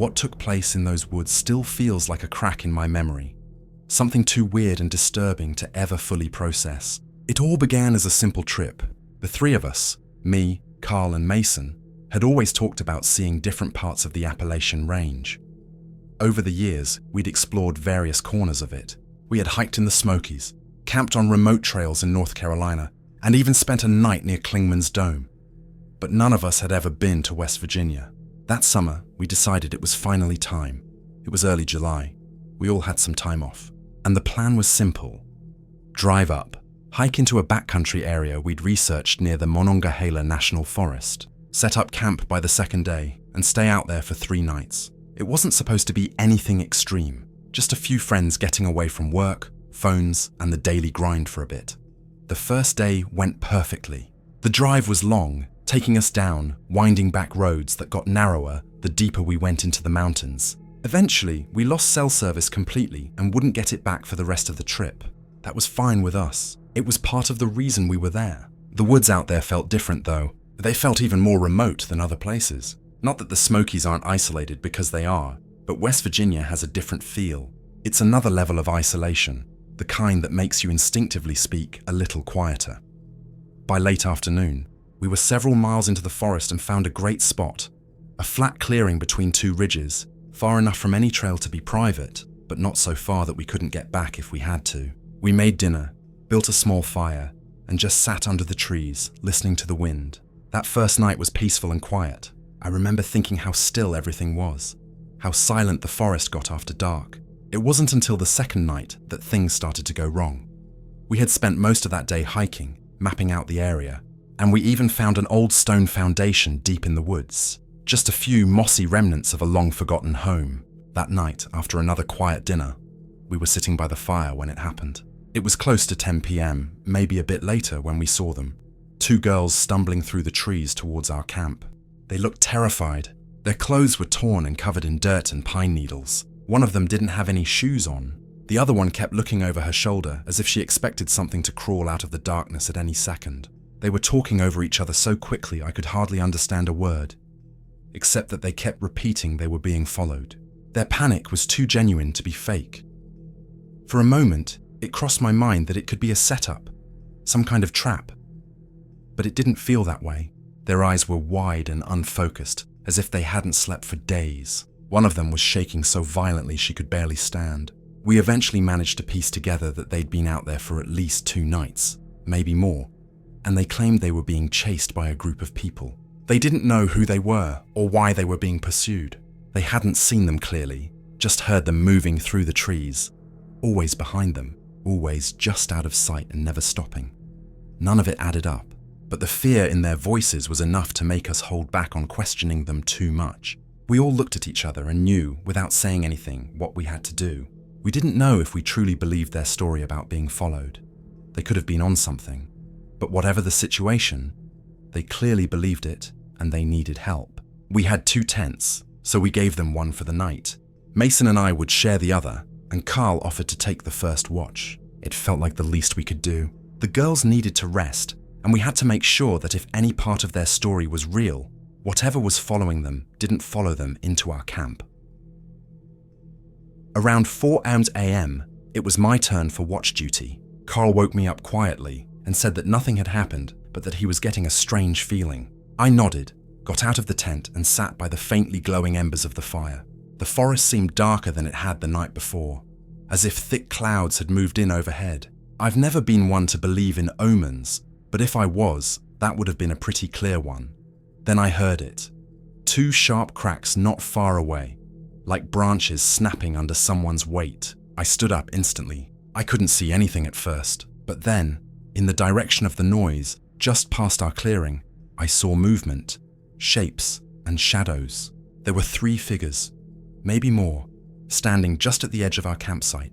what took place in those woods still feels like a crack in my memory. Something too weird and disturbing to ever fully process. It all began as a simple trip. The three of us, me, Carl and Mason, had always talked about seeing different parts of the Appalachian range. Over the years, we'd explored various corners of it. We had hiked in the Smokies, camped on remote trails in North Carolina, and even spent a night near Clingman's Dome. But none of us had ever been to West Virginia. That summer, we decided it was finally time. It was early July. We all had some time off. And the plan was simple. Drive up, hike into a backcountry area we'd researched near the Monongahela National Forest, set up camp by the second day, and stay out there for 3 nights. It wasn't supposed to be anything extreme, just a few friends getting away from work, phones, and the daily grind for a bit. The first day went perfectly. The drive was long, taking us down, winding back roads that got narrower the deeper we went into the mountains. Eventually, we lost cell service completely and wouldn't get it back for the rest of the trip. That was fine with us. It was part of the reason we were there. The woods out there felt different though. They felt even more remote than other places. Not that the Smokies aren't isolated, because they are, but West Virginia has a different feel. It's another level of isolation, the kind that makes you instinctively speak a little quieter. By late afternoon, we were several miles into the forest and found a great spot. A flat clearing between 2 ridges, far enough from any trail to be private, but not so far that we couldn't get back if we had to. We made dinner, built a small fire, and just sat under the trees, listening to the wind. That first night was peaceful and quiet. I remember thinking how still everything was, how silent the forest got after dark. It wasn't until the second night that things started to go wrong. We had spent most of that day hiking, mapping out the area, and we even found an old stone foundation deep in the woods. Just a few mossy remnants of a long-forgotten home. That night, after another quiet dinner, we were sitting by the fire when it happened. It was close to 10 p.m., maybe a bit later when we saw them. 2 girls stumbling through the trees towards our camp. They looked terrified. Their clothes were torn and covered in dirt and pine needles. One of them didn't have any shoes on. The other one kept looking over her shoulder as if she expected something to crawl out of the darkness at any second. They were talking over each other so quickly I could hardly understand a word, except that they kept repeating they were being followed. Their panic was too genuine to be fake. For a moment, it crossed my mind that it could be a setup, some kind of trap. But it didn't feel that way. Their eyes were wide and unfocused, as if they hadn't slept for days. One of them was shaking so violently she could barely stand. We eventually managed to piece together that they'd been out there for at least 2 nights, maybe more, and they claimed they were being chased by a group of people. They didn't know who they were or why they were being pursued. They hadn't seen them clearly, just heard them moving through the trees, always behind them, always just out of sight and never stopping. None of it added up, but the fear in their voices was enough to make us hold back on questioning them too much. We all looked at each other and knew, without saying anything, what we had to do. We didn't know if we truly believed their story about being followed. They could have been on something, but whatever the situation, they clearly believed it and they needed help. We had 2 tents, so we gave them one for the night. Mason and I would share the other, and Carl offered to take the first watch. It felt like the least we could do. The girls needed to rest, and we had to make sure that if any part of their story was real, whatever was following them didn't follow them into our camp. Around 4 a.m., it was my turn for watch duty. Carl woke me up quietly and said that nothing had happened, but that he was getting a strange feeling. I nodded, got out of the tent and sat by the faintly glowing embers of the fire. The forest seemed darker than it had the night before, as if thick clouds had moved in overhead. I've never been one to believe in omens, but if I was, that would have been a pretty clear one. Then I heard it. 2 sharp cracks not far away, like branches snapping under someone's weight. I stood up instantly. I couldn't see anything at first, but then, in the direction of the noise, just past our clearing, I saw movement, shapes, and shadows. There were 3 figures, maybe more, standing just at the edge of our campsite,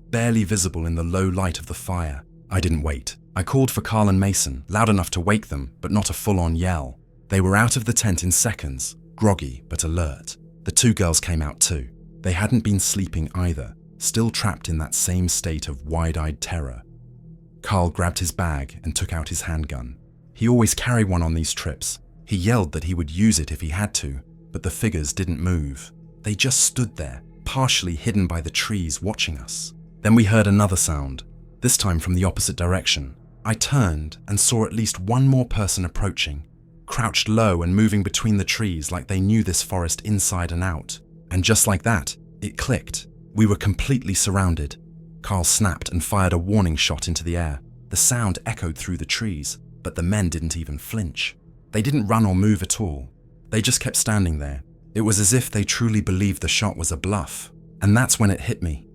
barely visible in the low light of the fire. I didn't wait. I called for Carl and Mason, loud enough to wake them, but not a full-on yell. They were out of the tent in seconds, groggy but alert. The 2 girls came out too. They hadn't been sleeping either, still trapped in that same state of wide-eyed terror. Carl grabbed his bag and took out his handgun. He always carried one on these trips. He yelled that he would use it if he had to, but the figures didn't move. They just stood there, partially hidden by the trees, watching us. Then we heard another sound, this time from the opposite direction. I turned and saw at least one more person approaching, crouched low and moving between the trees like they knew this forest inside and out. And just like that, it clicked. We were completely surrounded. Carl snapped and fired a warning shot into the air. The sound echoed through the trees, but the men didn't even flinch. They didn't run or move at all. They just kept standing there. It was as if they truly believed the shot was a bluff. And that's when it hit me.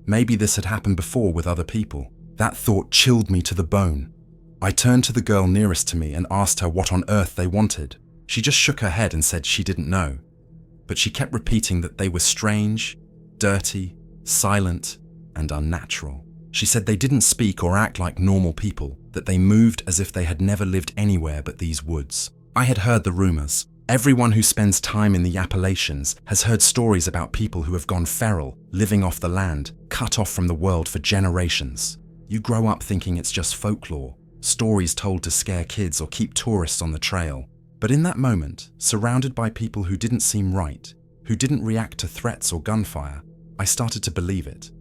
Maybe this had happened before with other people. That thought chilled me to the bone. I turned to the girl nearest to me and asked her what on earth they wanted. She just shook her head and said she didn't know. But she kept repeating that they were strange, dirty, silent, and unnatural. She said they didn't speak or act like normal people, that they moved as if they had never lived anywhere but these woods. I had heard the rumors. Everyone who spends time in the Appalachians has heard stories about people who have gone feral, living off the land, cut off from the world for generations. You grow up thinking it's just folklore, stories told to scare kids or keep tourists on the trail. But in that moment, surrounded by people who didn't seem right, who didn't react to threats or gunfire, I started to believe it.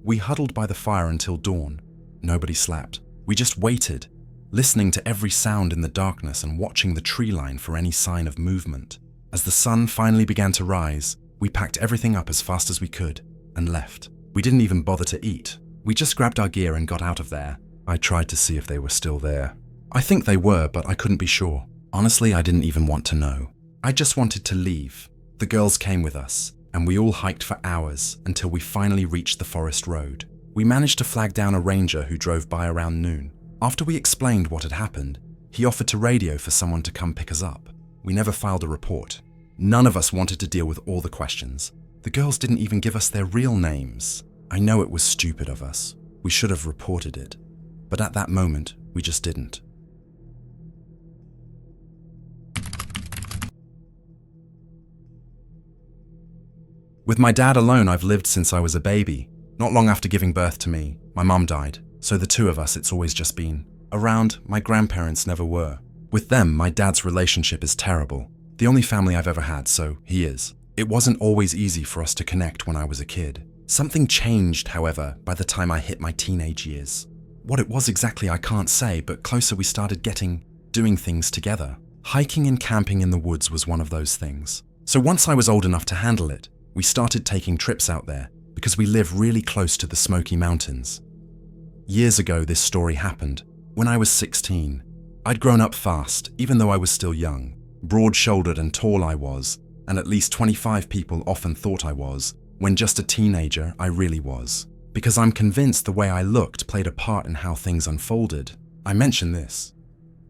We huddled by the fire until dawn. Nobody slept. We just waited, listening to every sound in the darkness and watching the tree line for any sign of movement. As the sun finally began to rise, we packed everything up as fast as we could and left. We didn't even bother to eat. We just grabbed our gear and got out of there. I tried to see if they were still there. I think they were, but I couldn't be sure. Honestly, I didn't even want to know. I just wanted to leave. The girls came with us, and we all hiked for hours until we finally reached the forest road. We managed to flag down a ranger who drove by around noon. After we explained what had happened, he offered to radio for someone to come pick us up. We never filed a report. None of us wanted to deal with all the questions. The girls didn't even give us their real names. I know it was stupid of us. We should have reported it. But at that moment, we just didn't. With my dad alone, I've lived since I was a baby. Not long after giving birth to me, my mum died. So the two of us, it's always just been. Around, my grandparents never were. With them, my dad's relationship is terrible. The only family I've ever had, so he is. It wasn't always easy for us to connect when I was a kid. Something changed, however, by the time I hit my teenage years. What it was exactly I can't say, but closer we started doing things together. Hiking and camping in the woods was one of those things. So once I was old enough to handle it, we started taking trips out there because we live really close to the Smoky Mountains. Years ago, this story happened. When I was 16, I'd grown up fast, even though I was still young. Broad-shouldered and tall I was, and at least 25 people often thought I was. When just a teenager, I really was. Because I'm convinced the way I looked played a part in how things unfolded. I mention this.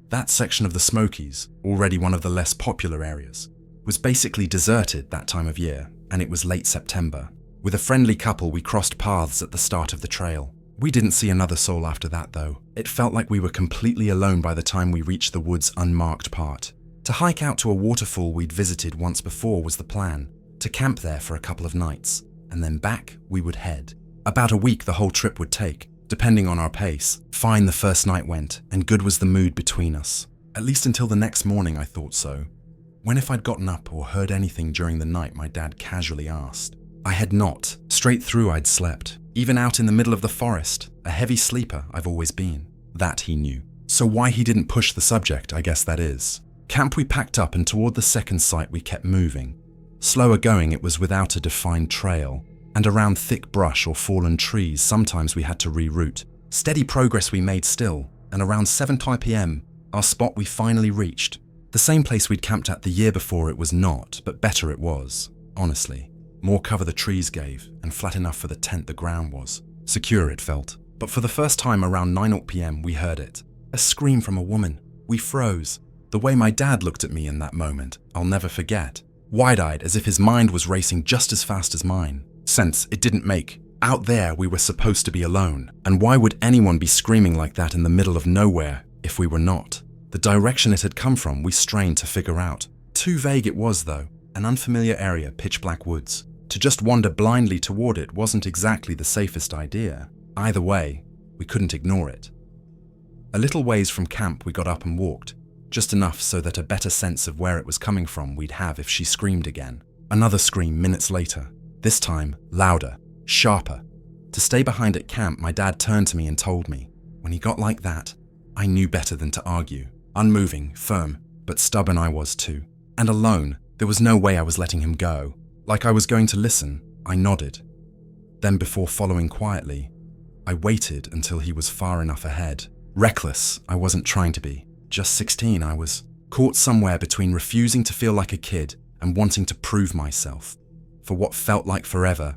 That section of the Smokies, already one of the less popular areas, was basically deserted that time of year, and it was late September. With a friendly couple, we crossed paths at the start of the trail. We didn't see another soul after that, though. It felt like we were completely alone by the time we reached the wood's unmarked part. To hike out to a waterfall we'd visited once before was the plan, to camp there for a couple of nights, and then back we would head. About a week the whole trip would take, depending on our pace. Fine the first night went, and good was the mood between us. At least until the next morning I thought so. When if I'd gotten up or heard anything during the night, my dad casually asked. I had not. Straight through I'd slept. Even out in the middle of the forest, a heavy sleeper I've always been. That he knew. So why he didn't push the subject, I guess that is. Camp we packed up, and toward the second site we kept moving. Slower going, it was without a defined trail, and around thick brush or fallen trees sometimes we had to reroute. Steady progress we made still, and around 7:00 p.m, our spot we finally reached. The same place we'd camped at the year before it was not, but better it was, honestly. More cover the trees gave, and flat enough for the tent the ground was. Secure it felt. But for the first time around 9:00 p.m, we heard it. A scream from a woman. We froze. The way my dad looked at me in that moment, I'll never forget. Wide-eyed, as if his mind was racing just as fast as mine. Sense it didn't make. Out there, we were supposed to be alone. And why would anyone be screaming like that in the middle of nowhere if we were not? The direction it had come from, we strained to figure out. Too vague it was, though. An unfamiliar area, pitch-black woods. To just wander blindly toward it wasn't exactly the safest idea. Either way, we couldn't ignore it. A little ways from camp we got up and walked, just enough so that a better sense of where it was coming from we'd have if she screamed again. Another scream minutes later, this time louder, sharper. To stay behind at camp, my dad turned to me and told me. When he got like that, I knew better than to argue. Unmoving, firm, but stubborn I was too. And alone, there was no way I was letting him go. Like I was going to listen, I nodded. Then before following quietly, I waited until he was far enough ahead. Reckless, I wasn't trying to be. Just 16, I was caught somewhere between refusing to feel like a kid and wanting to prove myself. For what felt like forever,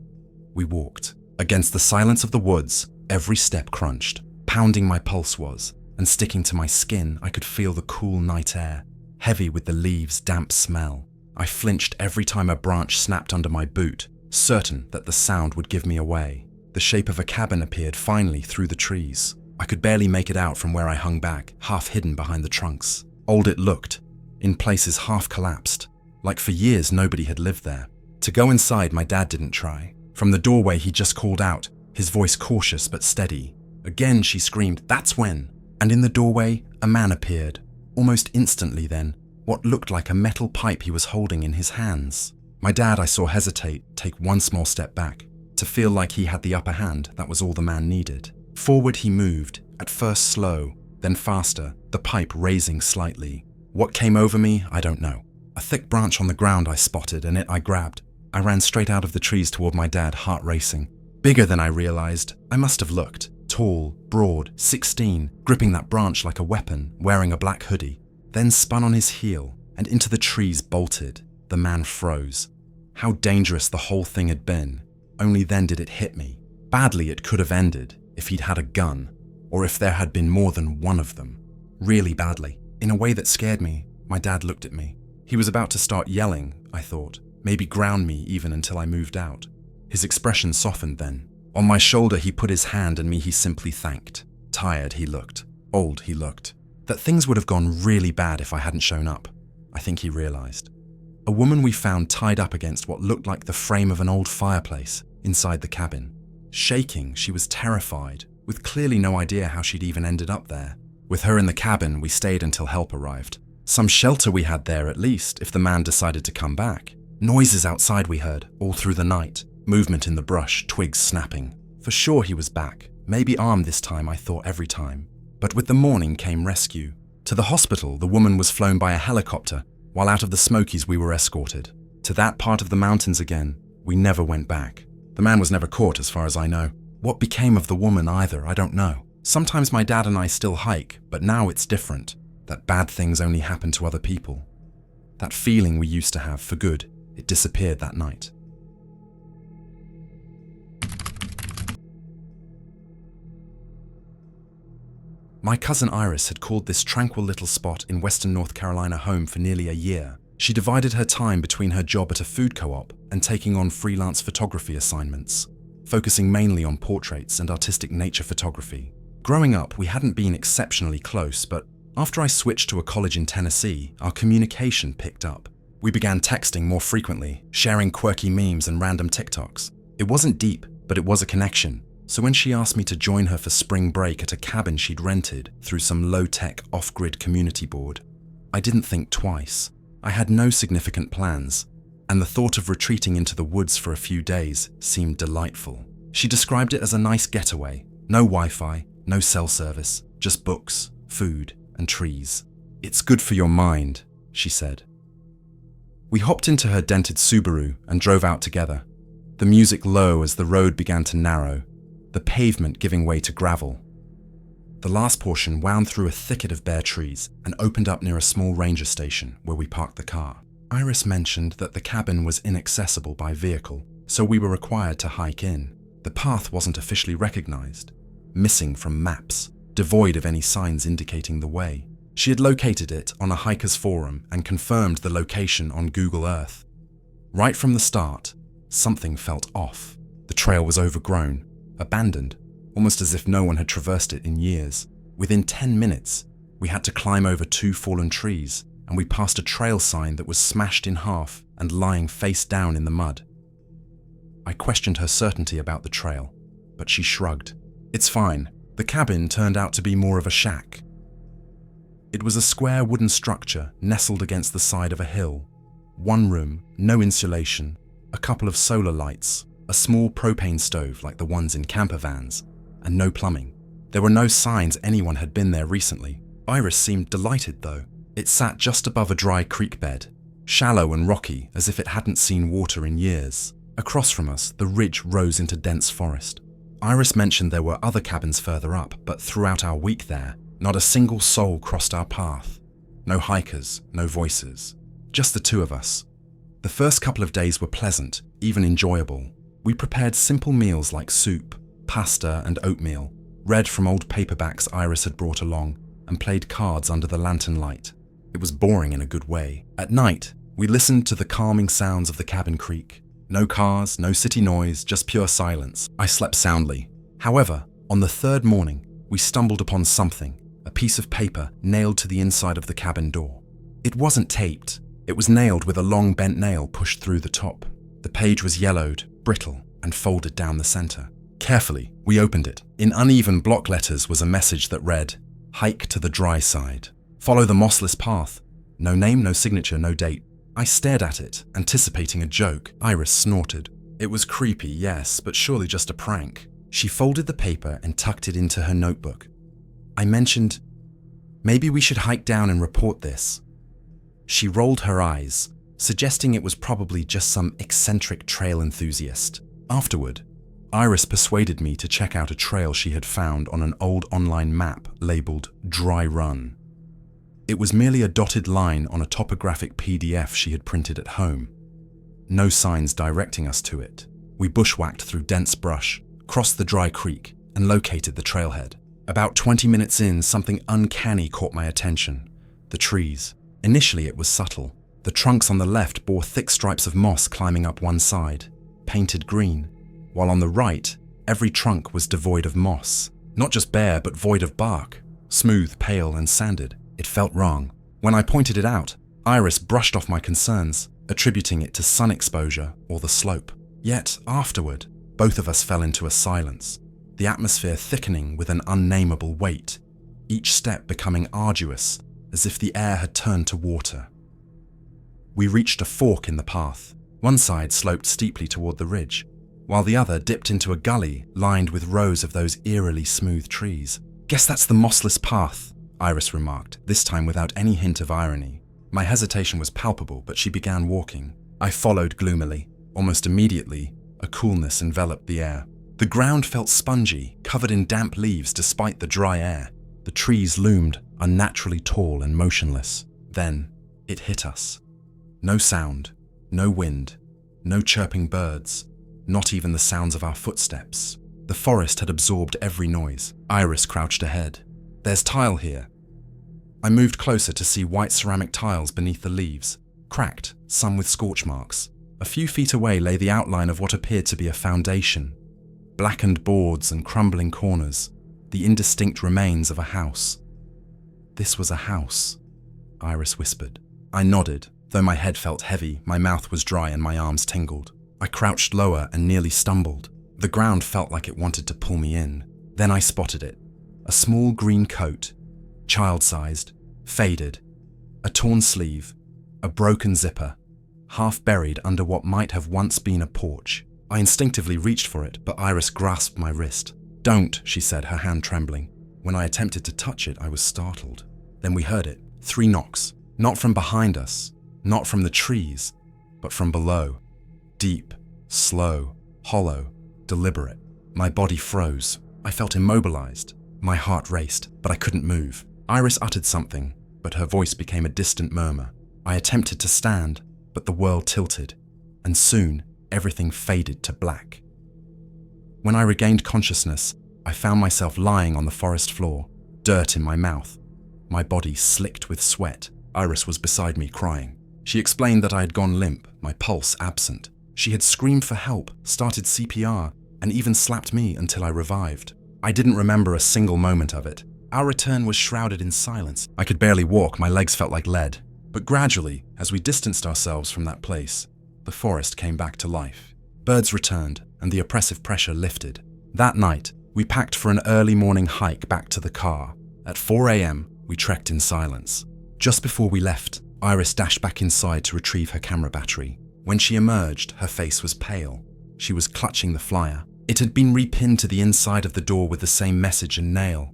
we walked. Against the silence of the woods, every step crunched. Pounding my pulse was, and sticking to my skin, I could feel the cool night air, heavy with the leaves' damp smell. I flinched every time a branch snapped under my boot, certain that the sound would give me away. The shape of a cabin appeared finally through the trees. I could barely make it out from where I hung back, half hidden behind the trunks. Old it looked, in places half collapsed, like for years nobody had lived there. To go inside, my dad didn't try. From the doorway he just called out, his voice cautious but steady. Again she screamed, "That's when!" And in the doorway, a man appeared. Almost instantly then, what looked like a metal pipe he was holding in his hands. My dad I saw hesitate, take one small step back. To feel like he had the upper hand, that was all the man needed. Forward he moved, at first slow, then faster, the pipe raising slightly. What came over me, I don't know. A thick branch on the ground I spotted, and it I grabbed. I ran straight out of the trees toward my dad, heart racing. Bigger than I realized, I must have looked. Tall, broad, 16, gripping that branch like a weapon, wearing a black hoodie. Then spun on his heel, and into the trees bolted. The man froze. How dangerous the whole thing had been. Only then did it hit me. Badly it could have ended, if he'd had a gun, or if there had been more than one of them. Really badly. In a way that scared me, my dad looked at me. He was about to start yelling, I thought. Maybe ground me even until I moved out. His expression softened then. On my shoulder he put his hand and me he simply thanked. Tired he looked. Old he looked. That things would have gone really bad if I hadn't shown up. I think he realized. A woman we found tied up against what looked like the frame of an old fireplace inside the cabin. Shaking, she was terrified, with clearly no idea how she'd even ended up there. With her in the cabin, we stayed until help arrived. Some shelter we had there at least, if the man decided to come back. Noises outside we heard, all through the night. Movement in the brush, twigs snapping. For sure he was back. Maybe armed this time, I thought every time. But with the morning came rescue. To the hospital, the woman was flown by a helicopter, while out of the Smokies we were escorted. To that part of the mountains again, we never went back. The man was never caught as far as I know. What became of the woman either, I don't know. Sometimes my dad and I still hike, but now it's different. That bad things only happen to other people. That feeling we used to have for good, it disappeared that night. My cousin Iris had called this tranquil little spot in western North Carolina home for nearly a year. She divided her time between her job at a food co-op and taking on freelance photography assignments, focusing mainly on portraits and artistic nature photography. Growing up, we hadn't been exceptionally close, but after I switched to a college in Tennessee, our communication picked up. We began texting more frequently, sharing quirky memes and random TikToks. It wasn't deep, but it was a connection. So when she asked me to join her for spring break at a cabin she'd rented through some low-tech off-grid community board, I didn't think twice. I had no significant plans, and the thought of retreating into the woods for a few days seemed delightful. She described it as a nice getaway. No Wi-Fi, no cell service, just books, food, and trees. "It's good for your mind," she said. We hopped into her dented Subaru and drove out together, the music low as the road began to narrow, the pavement giving way to gravel. The last portion wound through a thicket of bare trees and opened up near a small ranger station where we parked the car. Iris mentioned that the cabin was inaccessible by vehicle, so we were required to hike in. The path wasn't officially recognized, missing from maps, devoid of any signs indicating the way. She had located it on a hiker's forum and confirmed the location on Google Earth. Right from the start, something felt off. The trail was overgrown, abandoned, almost as if no one had traversed it in years. Within 10 minutes, we had to climb over 2 fallen trees, and we passed a trail sign that was smashed in half and lying face down in the mud. I questioned her certainty about the trail, but she shrugged. "It's fine." The cabin turned out to be more of a shack. It was a square wooden structure nestled against the side of a hill. One room, no insulation, a couple of solar lights, a small propane stove like the ones in camper vans, and no plumbing. There were no signs anyone had been there recently. Iris seemed delighted though. It sat just above a dry creek bed, shallow and rocky as if it hadn't seen water in years. Across from us, the ridge rose into dense forest. Iris mentioned there were other cabins further up, but throughout our week there, not a single soul crossed our path. No hikers, no voices, just the two of us. The first couple of days were pleasant, even enjoyable. We prepared simple meals like soup, pasta and oatmeal, read from old paperbacks Iris had brought along, and played cards under the lantern light. It was boring in a good way. At night, we listened to the calming sounds of the cabin creek. No cars, no city noise, just pure silence. I slept soundly. However, on the third morning, we stumbled upon something, a piece of paper nailed to the inside of the cabin door. It wasn't taped. It was nailed with a long bent nail pushed through the top. The page was yellowed, brittle, and folded down the center. Carefully, we opened it. In uneven block letters was a message that read, "Hike to the dry side. Follow the mossless path." No name, no signature, no date. I stared at it, anticipating a joke. Iris snorted. It was creepy, yes, but surely just a prank. She folded the paper and tucked it into her notebook. I mentioned, "Maybe we should hike down and report this." She rolled her eyes, suggesting it was probably just some eccentric trail enthusiast. Afterward, Iris persuaded me to check out a trail she had found on an old online map labeled Dry Run. It was merely a dotted line on a topographic PDF she had printed at home. No signs directing us to it. We bushwhacked through dense brush, crossed the dry creek, and located the trailhead. About 20 minutes in, something uncanny caught my attention. The trees. Initially it was subtle. The trunks on the left bore thick stripes of moss climbing up one side, painted green, while on the right, every trunk was devoid of moss. Not just bare, but void of bark. Smooth, pale, and sanded. It felt wrong. When I pointed it out, Iris brushed off my concerns, attributing it to sun exposure or the slope. Yet, afterward, both of us fell into a silence, the atmosphere thickening with an unnameable weight, each step becoming arduous, as if the air had turned to water. We reached a fork in the path. One side sloped steeply toward the ridge, while the other dipped into a gully lined with rows of those eerily smooth trees. "Guess that's the mossless path," Iris remarked, this time without any hint of irony. My hesitation was palpable, but she began walking. I followed gloomily. Almost immediately, a coolness enveloped the air. The ground felt spongy, covered in damp leaves despite the dry air. The trees loomed unnaturally tall and motionless. Then, it hit us. No sound, no wind, no chirping birds, not even the sounds of our footsteps. The forest had absorbed every noise. Iris crouched ahead. "There's tile here." I moved closer to see white ceramic tiles beneath the leaves, cracked, some with scorch marks. A few feet away lay the outline of what appeared to be a foundation. Blackened boards and crumbling corners, the indistinct remains of a house. "This was a house," Iris whispered. I nodded. Though my head felt heavy, my mouth was dry and my arms tingled. I crouched lower and nearly stumbled. The ground felt like it wanted to pull me in. Then I spotted it. A small green coat, child-sized, faded, a torn sleeve, a broken zipper, half buried under what might have once been a porch. I instinctively reached for it, but Iris grasped my wrist. "Don't," she said, her hand trembling. When I attempted to touch it, I was startled. Then we heard it. 3 knocks. Not from behind us, not from the trees, but from below. Deep, slow, hollow, deliberate. My body froze. I felt immobilized. My heart raced, but I couldn't move. Iris uttered something, but her voice became a distant murmur. I attempted to stand, but the world tilted, and soon everything faded to black. When I regained consciousness, I found myself lying on the forest floor, dirt in my mouth, my body slicked with sweat. Iris was beside me crying. She explained that I had gone limp, my pulse absent. She had screamed for help, started CPR, and even slapped me until I revived. I didn't remember a single moment of it. Our return was shrouded in silence. I could barely walk, my legs felt like lead. But gradually, as we distanced ourselves from that place, the forest came back to life. Birds returned, and the oppressive pressure lifted. That night, we packed for an early morning hike back to the car. At 4 a.m., we trekked in silence. Just before we left, Iris dashed back inside to retrieve her camera battery. When she emerged, her face was pale. She was clutching the flyer. It had been repinned to the inside of the door with the same message and nail.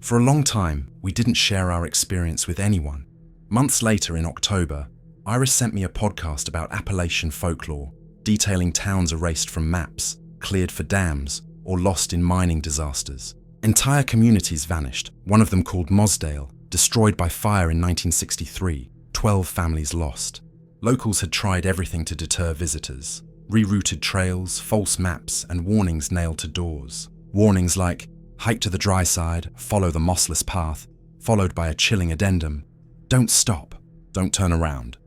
For a long time, we didn't share our experience with anyone. Months later, in October, Iris sent me a podcast about Appalachian folklore, detailing towns erased from maps, cleared for dams, or lost in mining disasters. Entire communities vanished, one of them called Mosdale, destroyed by fire in 1963, 12 families lost. Locals had tried everything to deter visitors. Rerouted trails, false maps, and warnings nailed to doors. Warnings like, hike to the dry side, follow the mossless path, followed by a chilling addendum, don't stop, don't turn around.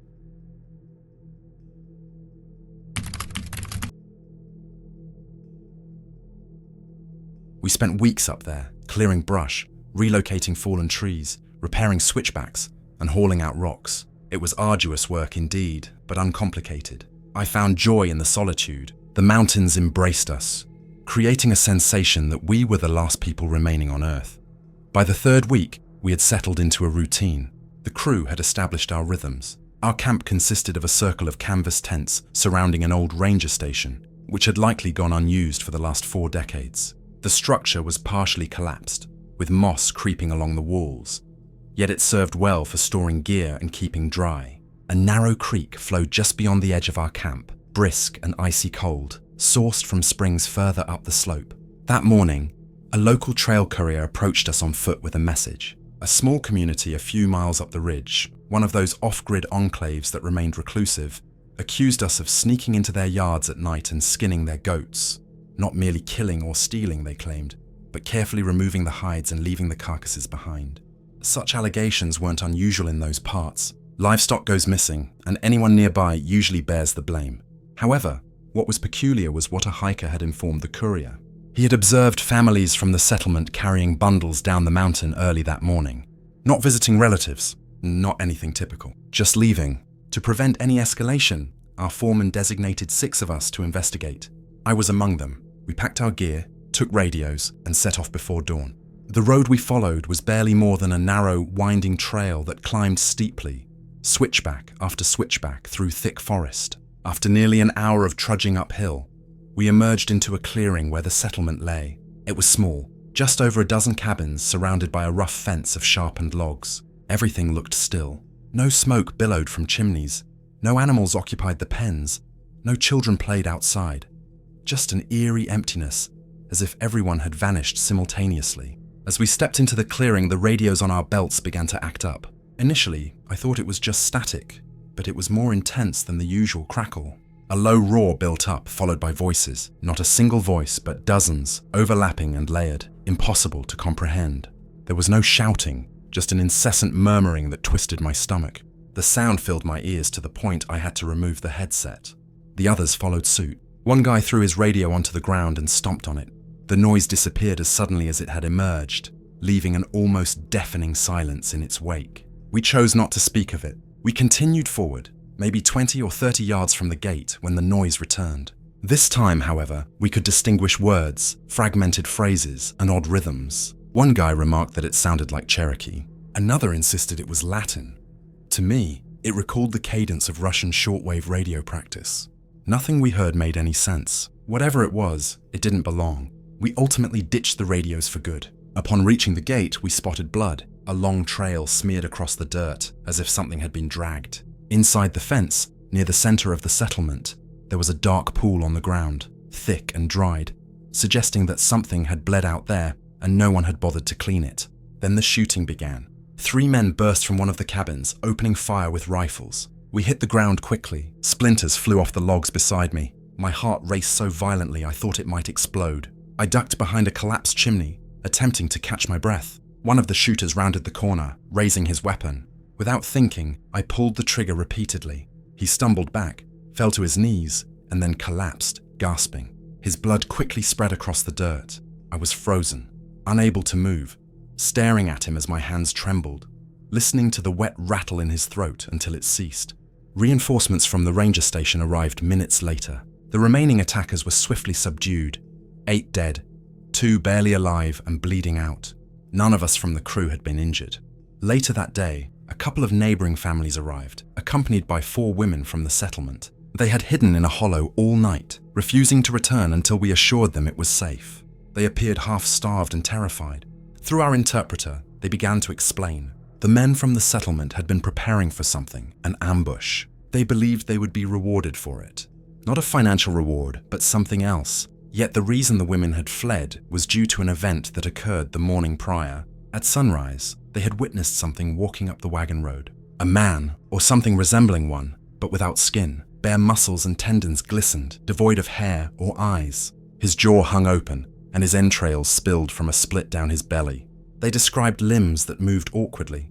We spent weeks up there, clearing brush, relocating fallen trees, repairing switchbacks, and hauling out rocks. It was arduous work indeed, but uncomplicated. I found joy in the solitude. The mountains embraced us, creating a sensation that we were the last people remaining on Earth. By the third week, we had settled into a routine. The crew had established our rhythms. Our camp consisted of a circle of canvas tents surrounding an old ranger station, which had likely gone unused for the last 4 decades. The structure was partially collapsed, with moss creeping along the walls, yet it served well for storing gear and keeping dry. A narrow creek flowed just beyond the edge of our camp, brisk and icy cold, sourced from springs further up the slope. That morning, a local trail courier approached us on foot with a message. A small community a few miles up the ridge, one of those off-grid enclaves that remained reclusive, accused us of sneaking into their yards at night and skinning their goats. Not merely killing or stealing, they claimed, but carefully removing the hides and leaving the carcasses behind. Such allegations weren't unusual in those parts. Livestock goes missing, and anyone nearby usually bears the blame. However, what was peculiar was what a hiker had informed the courier. He had observed families from the settlement carrying bundles down the mountain early that morning. Not visiting relatives, not anything typical, just leaving. To prevent any escalation, our foreman designated 6 of us to investigate. I was among them. We packed our gear, took radios, and set off before dawn. The road we followed was barely more than a narrow, winding trail that climbed steeply, switchback after switchback through thick forest. After nearly an hour of trudging uphill, we emerged into a clearing where the settlement lay. It was small, just over a dozen cabins surrounded by a rough fence of sharpened logs. Everything looked still. No smoke billowed from chimneys. No animals occupied the pens. No children played outside. Just an eerie emptiness, as if everyone had vanished simultaneously. As we stepped into the clearing, the radios on our belts began to act up. Initially, I thought it was just static, but it was more intense than the usual crackle. A low roar built up, followed by voices. Not a single voice, but dozens, overlapping and layered, impossible to comprehend. There was no shouting, just an incessant murmuring that twisted my stomach. The sound filled my ears to the point I had to remove the headset. The others followed suit. One guy threw his radio onto the ground and stomped on it. The noise disappeared as suddenly as it had emerged, leaving an almost deafening silence in its wake. We chose not to speak of it. We continued forward, maybe 20 or 30 yards from the gate when the noise returned. This time, however, we could distinguish words, fragmented phrases, and odd rhythms. One guy remarked that it sounded like Cherokee. Another insisted it was Latin. To me, it recalled the cadence of Russian shortwave radio practice. Nothing we heard made any sense. Whatever it was, it didn't belong. We ultimately ditched the radios for good. Upon reaching the gate, we spotted blood, a long trail smeared across the dirt, as if something had been dragged. Inside the fence, near the center of the settlement, there was a dark pool on the ground, thick and dried, suggesting that something had bled out there and no one had bothered to clean it. Then the shooting began. 3 men burst from one of the cabins, opening fire with rifles. We hit the ground quickly. Splinters flew off the logs beside me. My heart raced so violently I thought it might explode. I ducked behind a collapsed chimney, attempting to catch my breath. One of the shooters rounded the corner, raising his weapon. Without thinking, I pulled the trigger repeatedly. He stumbled back, fell to his knees, and then collapsed, gasping. His blood quickly spread across the dirt. I was frozen, unable to move, staring at him as my hands trembled, listening to the wet rattle in his throat until it ceased. Reinforcements from the ranger station arrived minutes later. The remaining attackers were swiftly subdued. 8 dead, 2 barely alive and bleeding out. None of us from the crew had been injured. Later that day, A couple of neighboring families arrived, accompanied by 4 women from the settlement. They had hidden in a hollow all night, refusing to return until we assured them it was safe. They appeared half-starved and terrified. Through our interpreter, they began to explain. The men from the settlement had been preparing for something, an ambush. They believed they would be rewarded for it. Not a financial reward, but something else. Yet the reason the women had fled was due to an event that occurred the morning prior. At sunrise, they had witnessed something walking up the wagon road. A man, or something resembling one, but without skin. Bare muscles and tendons glistened, devoid of hair or eyes. His jaw hung open, and his entrails spilled from a split down his belly. They described limbs that moved awkwardly,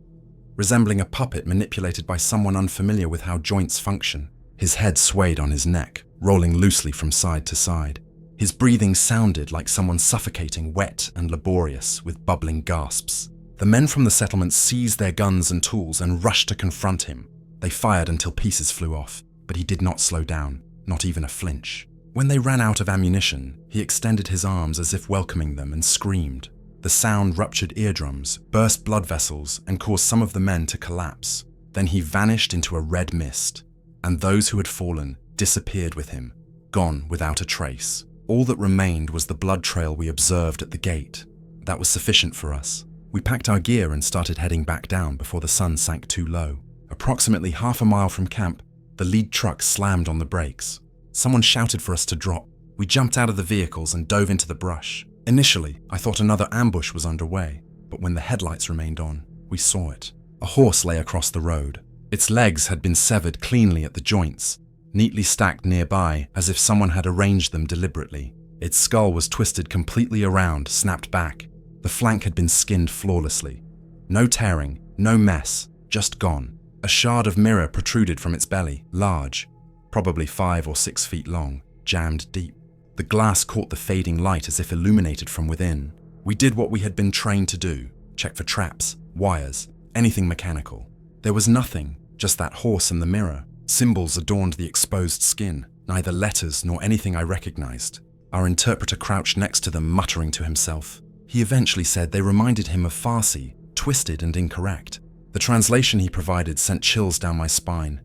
resembling a puppet manipulated by someone unfamiliar with how joints function. His head swayed on his neck, rolling loosely from side to side. His breathing sounded like someone suffocating, wet and laborious, with bubbling gasps. The men from the settlement seized their guns and tools and rushed to confront him. They fired until pieces flew off, but he did not slow down, not even a flinch. When they ran out of ammunition, he extended his arms as if welcoming them and screamed. The sound ruptured eardrums, burst blood vessels, and caused some of the men to collapse. Then he vanished into a red mist, and those who had fallen disappeared with him, gone without a trace. All that remained was the blood trail we observed at the gate. That was sufficient for us. We packed our gear and started heading back down before the sun sank too low. Approximately half a mile from camp, the lead truck slammed on the brakes. Someone shouted for us to drop. We jumped out of the vehicles and dove into the brush. Initially, I thought another ambush was underway, but when the headlights remained on, we saw it. A horse lay across the road. Its legs had been severed cleanly at the joints, neatly stacked nearby as if someone had arranged them deliberately. Its skull was twisted completely around, snapped back. The flank had been skinned flawlessly. No tearing, no mess, just gone. A shard of mirror protruded from its belly, large, probably 5 or 6 feet long, jammed deep. The glass caught the fading light as if illuminated from within. We did what we had been trained to do, check for traps, wires, anything mechanical. There was nothing, just that horse and the mirror. Symbols adorned the exposed skin, neither letters nor anything I recognized. Our interpreter crouched next to them, muttering to himself. He eventually said they reminded him of Farsi, twisted and incorrect. The translation he provided sent chills down my spine.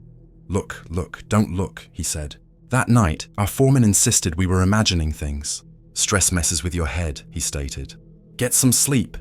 Look, don't look, he said. That night, our foreman insisted we were imagining things. Stress messes with your head, he stated. Get some sleep.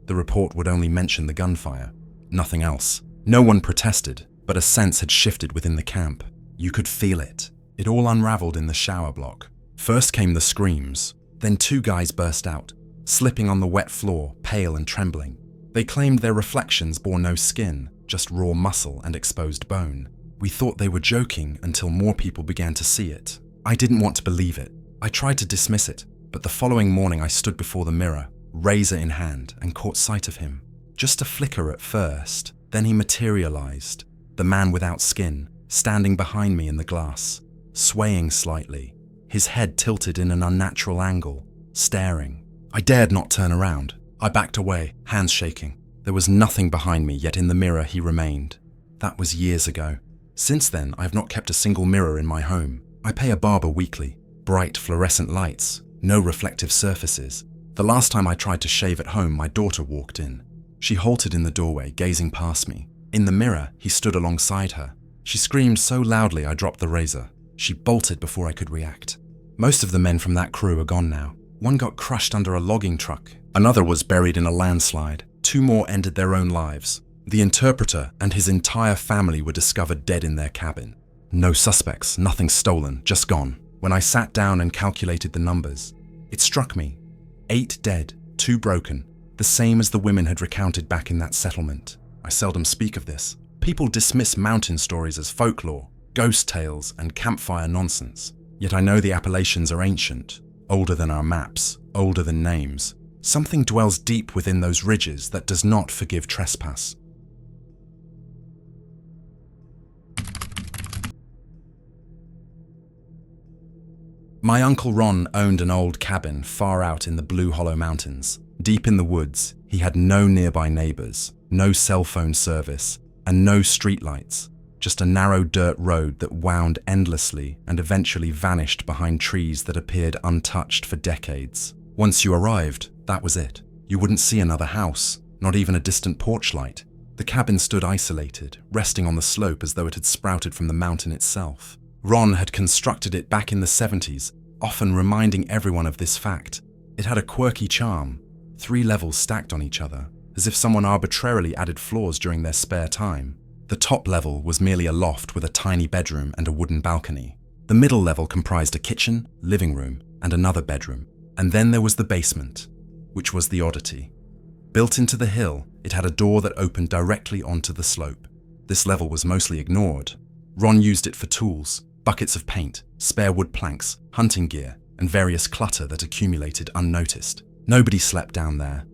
The report would only mention the gunfire. Nothing else. No one protested, but a sense had shifted within the camp. You could feel it. It all unraveled in the shower block. First came the screams. Then 2 guys burst out, slipping on the wet floor, pale and trembling. They claimed their reflections bore no skin, just raw muscle and exposed bone. We thought they were joking until more people began to see it. I didn't want to believe it. I tried to dismiss it, but the following morning I stood before the mirror, razor in hand, and caught sight of him. Just a flicker at first, then he materialized. The man without skin, standing behind me in the glass, swaying slightly, his head tilted in an unnatural angle, staring. I dared not turn around. I backed away, hands shaking. There was nothing behind me, yet in the mirror he remained. That was years ago. Since then, I have not kept a single mirror in my home. I pay a barber weekly. Bright fluorescent lights, no reflective surfaces. The last time I tried to shave at home, my daughter walked in. She halted in the doorway, gazing past me. In the mirror, he stood alongside her. She screamed so loudly I dropped the razor. She bolted before I could react. Most of the men from that crew are gone now. One got crushed under a logging truck. Another was buried in a landslide. 2 more ended their own lives. The interpreter and his entire family were discovered dead in their cabin. No suspects, nothing stolen, just gone. When I sat down and calculated the numbers, it struck me. 8 dead, 2 broken, the same as the women had recounted back in that settlement. I seldom speak of this. People dismiss mountain stories as folklore, ghost tales, and campfire nonsense. Yet I know the Appalachians are ancient, older than our maps, older than names. Something dwells deep within those ridges that does not forgive trespass. My Uncle Ron owned an old cabin far out in the Blue Hollow Mountains. Deep in the woods, he had no nearby neighbors, no cell phone service, and no streetlights. Just a narrow dirt road that wound endlessly and eventually vanished behind trees that appeared untouched for decades. Once you arrived, that was it. You wouldn't see another house, not even a distant porch light. The cabin stood isolated, resting on the slope as though it had sprouted from the mountain itself. Ron had constructed it back in the 70s, often reminding everyone of this fact. It had a quirky charm, 3 levels stacked on each other, as if someone arbitrarily added floors during their spare time. The top level was merely a loft with a tiny bedroom and a wooden balcony. The middle level comprised a kitchen, living room, and another bedroom. And then there was the basement, which was the oddity. Built into the hill, it had a door that opened directly onto the slope. This level was mostly ignored. Ron used it for tools, buckets of paint, spare wood planks, hunting gear, and various clutter that accumulated unnoticed. Nobody slept down there.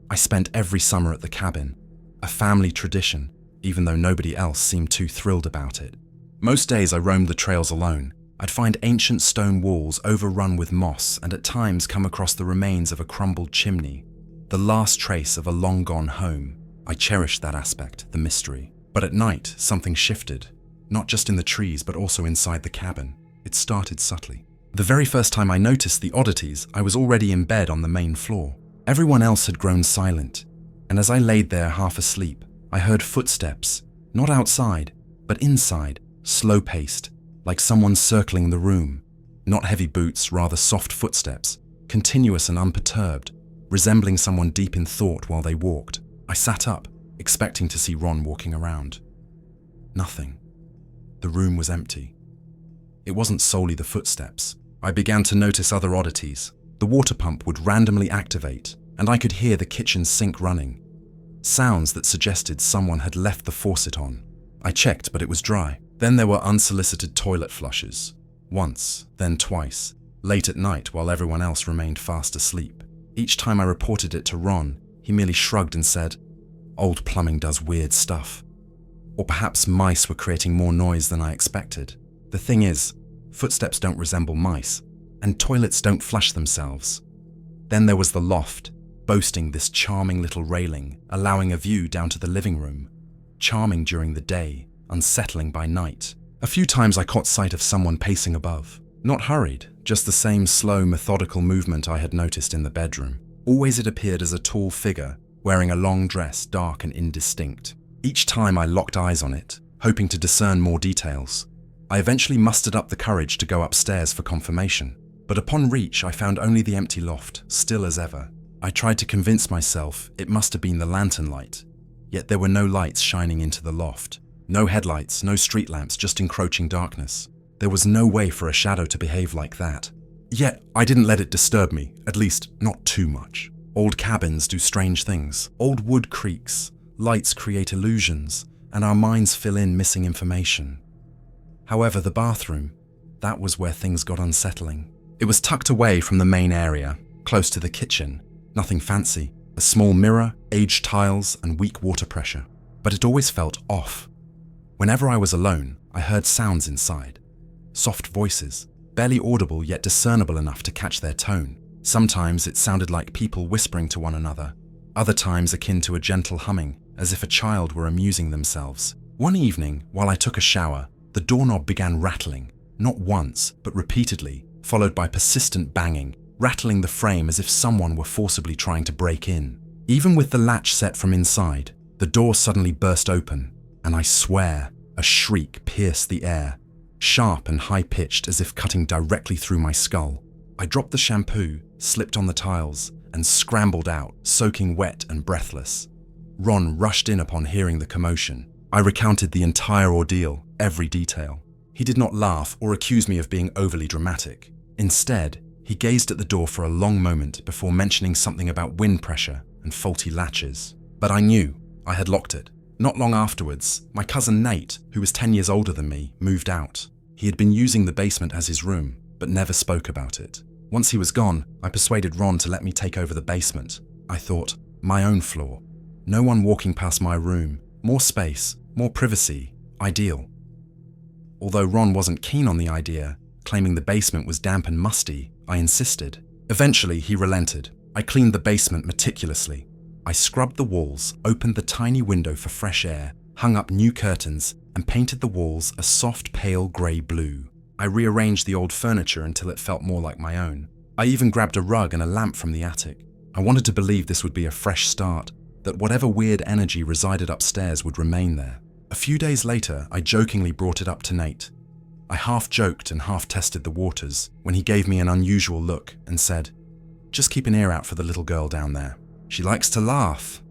I spent every summer at the cabin, a family tradition, even though nobody else seemed too thrilled about it. Most days I roamed the trails alone. I'd find ancient stone walls overrun with moss and at times come across the remains of a crumbled chimney, the last trace of a long-gone home. I cherished that aspect, the mystery. But at night, something shifted, not just in the trees but also inside the cabin. It started subtly. The very first time I noticed the oddities, I was already in bed on the main floor. Everyone else had grown silent, and as I laid there half asleep, I heard footsteps, not outside, but inside, slow-paced, like someone circling the room. Not heavy boots, rather soft footsteps, continuous and unperturbed, resembling someone deep in thought while they walked. I sat up, expecting to see Ron walking around. Nothing. The room was empty. It wasn't solely the footsteps. I began to notice other oddities. The water pump would randomly activate, and I could hear the kitchen sink running. Sounds that suggested someone had left the faucet on. I checked, but it was dry. Then there were unsolicited toilet flushes. Once, then twice, late at night while everyone else remained fast asleep. Each time I reported it to Ron, he merely shrugged and said, "Old plumbing does weird stuff." Or perhaps mice were creating more noise than I expected. The thing is, footsteps don't resemble mice, and toilets don't flush themselves. Then there was the loft, boasting this charming little railing, allowing a view down to the living room. Charming during the day, unsettling by night. A few times I caught sight of someone pacing above. Not hurried, just the same slow, methodical movement I had noticed in the bedroom. Always it appeared as a tall figure, wearing a long dress, dark and indistinct. Each time I locked eyes on it, hoping to discern more details. I eventually mustered up the courage to go upstairs for confirmation. But upon reach, I found only the empty loft, still as ever. I tried to convince myself it must have been the lantern light, yet there were no lights shining into the loft. No headlights, no street lamps, just encroaching darkness. There was no way for a shadow to behave like that. Yet, I didn't let it disturb me, at least not too much. Old cabins do strange things. Old wood creaks, lights create illusions, and our minds fill in missing information. However, the bathroom, that was where things got unsettling. It was tucked away from the main area, close to the kitchen. Nothing fancy. A small mirror, aged tiles, and weak water pressure. But it always felt off. Whenever I was alone, I heard sounds inside. Soft voices, barely audible yet discernible enough to catch their tone. Sometimes it sounded like people whispering to one another. Other times akin to a gentle humming, as if a child were amusing themselves. One evening, while I took a shower, the doorknob began rattling, not once, but repeatedly, followed by persistent banging, rattling the frame as if someone were forcibly trying to break in. Even with the latch set from inside, the door suddenly burst open, and I swear, a shriek pierced the air, sharp and high-pitched as if cutting directly through my skull. I dropped the shampoo, slipped on the tiles, and scrambled out, soaking wet and breathless. Ron rushed in upon hearing the commotion. I recounted the entire ordeal, every detail. He did not laugh or accuse me of being overly dramatic. Instead, he gazed at the door for a long moment before mentioning something about wind pressure and faulty latches. But I knew I had locked it. Not long afterwards, my cousin Nate, who was 10 years older than me, moved out. He had been using the basement as his room, but never spoke about it. Once he was gone, I persuaded Ron to let me take over the basement. I thought, my own floor. No one walking past my room. More space, more privacy. Ideal. Although Ron wasn't keen on the idea, claiming the basement was damp and musty, I insisted. Eventually, he relented. I cleaned the basement meticulously. I scrubbed the walls, opened the tiny window for fresh air, hung up new curtains, and painted the walls a soft pale grey blue. I rearranged the old furniture until it felt more like my own. I even grabbed a rug and a lamp from the attic. I wanted to believe this would be a fresh start, that whatever weird energy resided upstairs would remain there. A few days later, I jokingly brought it up to Nate. I half joked and half tested the waters when he gave me an unusual look and said, "Just keep an ear out for the little girl down there. She likes to laugh."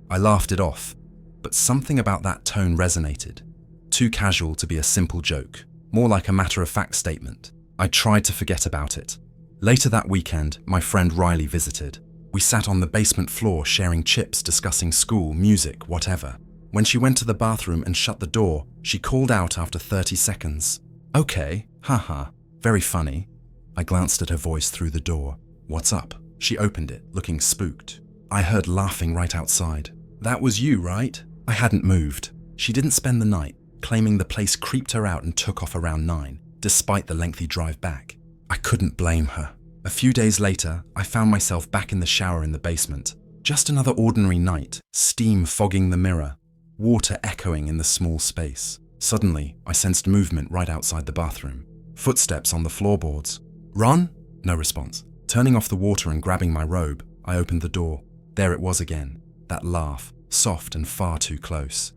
I laughed it off, but something about that tone resonated. Too casual to be a simple joke, more like a matter-of-fact statement. I tried to forget about it. Later that weekend, my friend Riley visited. We sat on the basement floor sharing chips, discussing school, music, whatever. When she went to the bathroom and shut the door, she called out after 30 seconds. "Okay, haha, very funny." I glanced at her voice through the door. "What's up?" She opened it, looking spooked. I heard laughing right outside. "That was you, right?" I hadn't moved. She didn't spend the night, claiming the place creeped her out and took off around 9, despite the lengthy drive back. I couldn't blame her. A few days later, I found myself back in the shower in the basement. Just another ordinary night, steam fogging the mirror, water echoing in the small space. Suddenly, I sensed movement right outside the bathroom. Footsteps on the floorboards. "Ron?" No response. Turning off the water and grabbing my robe, I opened the door. There it was again, that laugh, soft and far too close.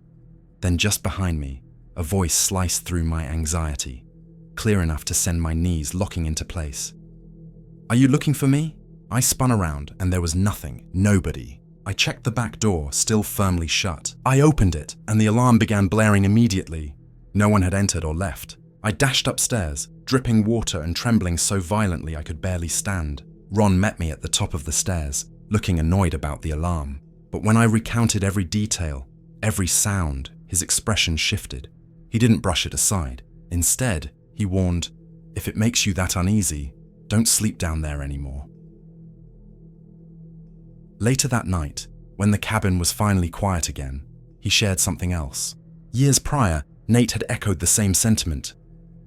Then just behind me, a voice sliced through my anxiety, clear enough to send my knees locking into place. "Are you looking for me?" I spun around and there was nothing, nobody. I checked the back door, still firmly shut. I opened it and the alarm began blaring immediately. No one had entered or left. I dashed upstairs, dripping water and trembling so violently I could barely stand. Ron met me at the top of the stairs, looking annoyed about the alarm. But when I recounted every detail, every sound, his expression shifted. He didn't brush it aside. Instead, he warned, "If it makes you that uneasy, don't sleep down there anymore." Later that night, when the cabin was finally quiet again, he shared something else. Years prior, Nate had echoed the same sentiment,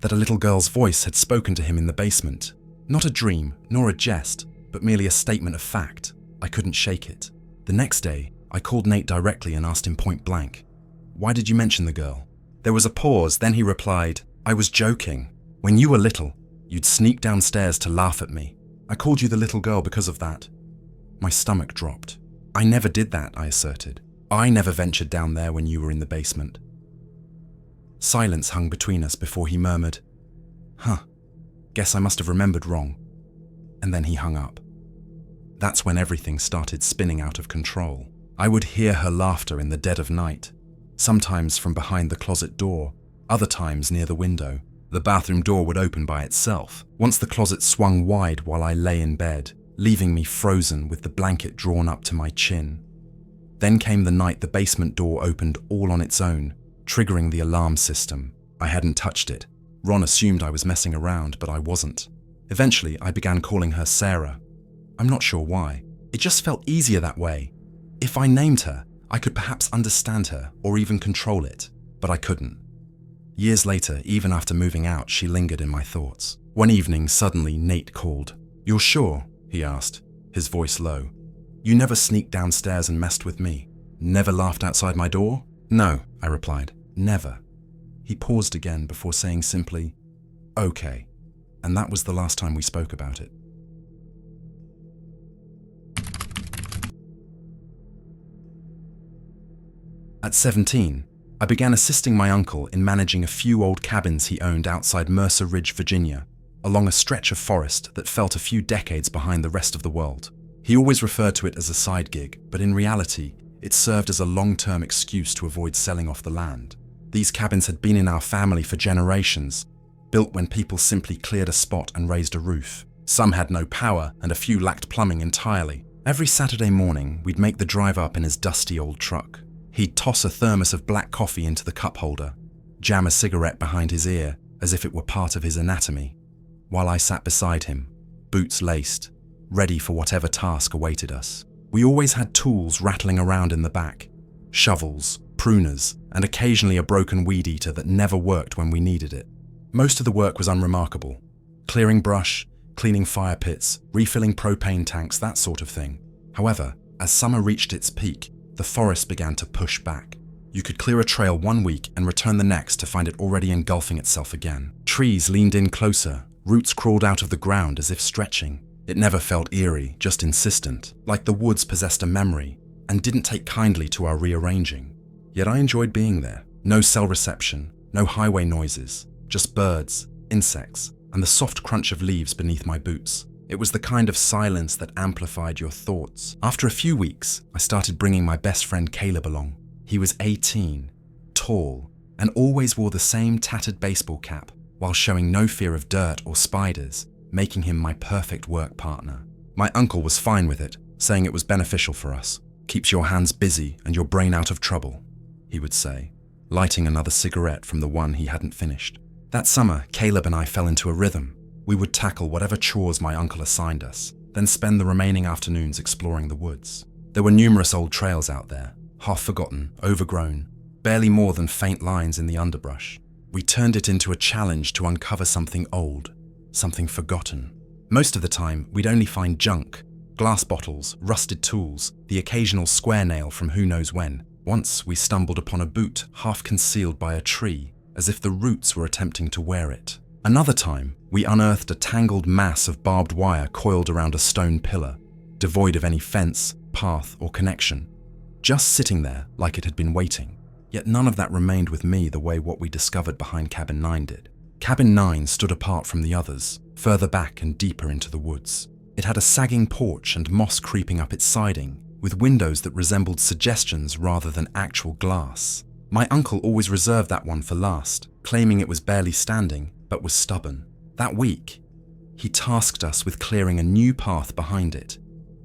that a little girl's voice had spoken to him in the basement. Not a dream, nor a jest, but merely a statement of fact. I couldn't shake it. The next day, I called Nate directly and asked him point blank, "Why did you mention the girl?" There was a pause, then he replied, "I was joking. When you were little, you'd sneak downstairs to laugh at me. I called you the little girl because of that." My stomach dropped. "I never did that," I asserted. "I never ventured down there when you were in the basement." Silence hung between us before he murmured, "Huh, guess I must have remembered wrong." And then he hung up. That's when everything started spinning out of control. I would hear her laughter in the dead of night, sometimes from behind the closet door, other times near the window. The bathroom door would open by itself. Once the closet swung wide while I lay in bed, leaving me frozen with the blanket drawn up to my chin. Then came the night the basement door opened all on its own, triggering the alarm system. I hadn't touched it. Ron assumed I was messing around, but I wasn't. Eventually, I began calling her Sarah. I'm not sure why. It just felt easier that way. If I named her, I could perhaps understand her or even control it, but I couldn't. Years later, even after moving out, she lingered in my thoughts. One evening, suddenly, Nate called. "You're sure?" he asked, his voice low. "You never sneaked downstairs and messed with me? Never laughed outside my door?" "No," I replied, "never." He paused again before saying simply, "Okay," and that was the last time we spoke about it. At 17, I began assisting my uncle in managing a few old cabins he owned outside Mercer Ridge, Virginia, along a stretch of forest that felt a few decades behind the rest of the world. He always referred to it as a side gig, but in reality, it served as a long-term excuse to avoid selling off the land. These cabins had been in our family for generations, built when people simply cleared a spot and raised a roof. Some had no power, and a few lacked plumbing entirely. Every Saturday morning, we'd make the drive up in his dusty old truck. He'd toss a thermos of black coffee into the cup holder, jam a cigarette behind his ear as if it were part of his anatomy, while I sat beside him, boots laced, ready for whatever task awaited us. We always had tools rattling around in the back, shovels, pruners, and occasionally a broken weed eater that never worked when we needed it. Most of the work was unremarkable. Clearing brush, cleaning fire pits, refilling propane tanks, that sort of thing. However, as summer reached its peak, the forest began to push back. You could clear a trail one week and return the next to find it already engulfing itself again. Trees leaned in closer, roots crawled out of the ground as if stretching. It never felt eerie, just insistent, like the woods possessed a memory, and didn't take kindly to our rearranging. Yet I enjoyed being there. No cell reception, no highway noises, just birds, insects, and the soft crunch of leaves beneath my boots. It was the kind of silence that amplified your thoughts. After a few weeks, I started bringing my best friend Caleb along. He was 18, tall, and always wore the same tattered baseball cap while showing no fear of dirt or spiders, making him my perfect work partner. My uncle was fine with it, saying it was beneficial for us. Keeps your hands busy and your brain out of trouble, he would say, lighting another cigarette from the one he hadn't finished. That summer, Caleb and I fell into a rhythm. We would tackle whatever chores my uncle assigned us, then spend the remaining afternoons exploring the woods. There were numerous old trails out there, half forgotten, overgrown, barely more than faint lines in the underbrush. We turned it into a challenge to uncover something old, something forgotten. Most of the time, we'd only find junk, glass bottles, rusted tools, the occasional square nail from who knows when. Once we stumbled upon a boot half concealed by a tree, as if the roots were attempting to wear it. Another time, we unearthed a tangled mass of barbed wire coiled around a stone pillar, devoid of any fence, path, or connection, just sitting there like it had been waiting. Yet none of that remained with me the way what we discovered behind Cabin 9 did. Cabin 9 stood apart from the others, further back and deeper into the woods. It had a sagging porch and moss creeping up its siding, with windows that resembled suggestions rather than actual glass. My uncle always reserved that one for last, claiming it was barely standing, but was stubborn. That week, he tasked us with clearing a new path behind it,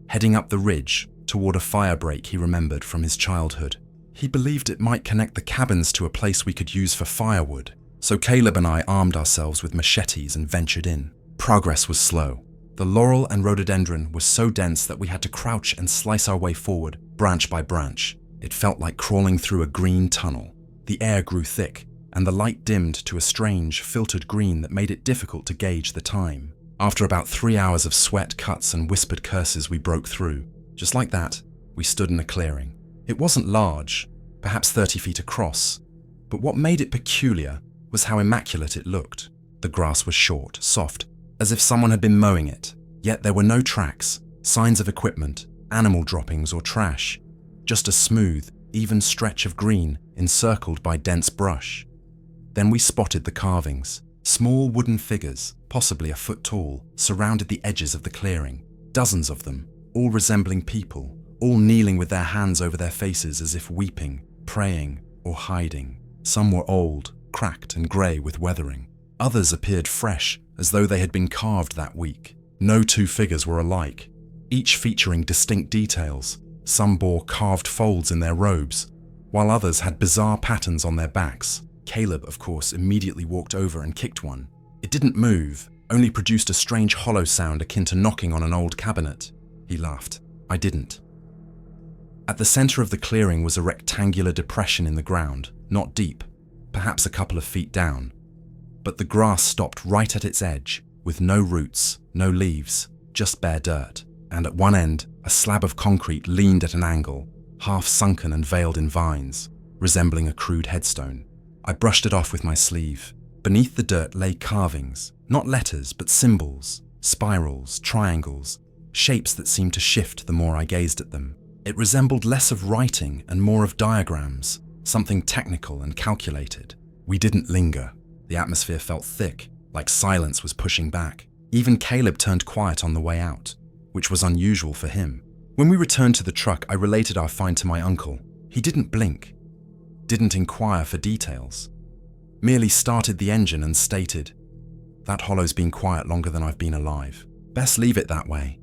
heading up the ridge toward a fire break he remembered from his childhood. He believed it might connect the cabins to a place we could use for firewood, so Caleb and I armed ourselves with machetes and ventured in. Progress was slow. The laurel and rhododendron were so dense that we had to crouch and slice our way forward, branch by branch. It felt like crawling through a green tunnel. The air grew thick, and the light dimmed to a strange, filtered green that made it difficult to gauge the time. After about 3 hours of sweat, cuts, and whispered curses, we broke through. Just like that, we stood in a clearing. It wasn't large, perhaps 30 feet across, but what made it peculiar was how immaculate it looked. The grass was short, soft, as if someone had been mowing it. Yet there were no tracks, signs of equipment, animal droppings, or trash. Just a smooth, even stretch of green encircled by dense brush. Then we spotted the carvings. Small wooden figures, possibly a foot tall, surrounded the edges of the clearing. Dozens of them, all resembling people, all kneeling with their hands over their faces as if weeping, praying, or hiding. Some were old, cracked and grey with weathering. Others appeared fresh, as though they had been carved that week. No two figures were alike, each featuring distinct details. Some bore carved folds in their robes, while others had bizarre patterns on their backs. Caleb, of course, immediately walked over and kicked one. It didn't move, only produced a strange hollow sound akin to knocking on an old cabinet. He laughed. I didn't. At the center of the clearing was a rectangular depression in the ground, not deep, perhaps a couple of feet down. But the grass stopped right at its edge, with no roots, no leaves, just bare dirt. And at one end, a slab of concrete leaned at an angle, half sunken and veiled in vines, resembling a crude headstone. I brushed it off with my sleeve. Beneath the dirt lay carvings, not letters, but symbols, spirals, triangles, shapes that seemed to shift the more I gazed at them. It resembled less of writing and more of diagrams, something technical and calculated. We didn't linger. The atmosphere felt thick, like silence was pushing back. Even Caleb turned quiet on the way out, which was unusual for him. When we returned to the truck, I related our find to my uncle. He didn't blink, didn't inquire for details, merely started the engine and stated, "That hollow's been quiet longer than I've been alive. Best leave it that way."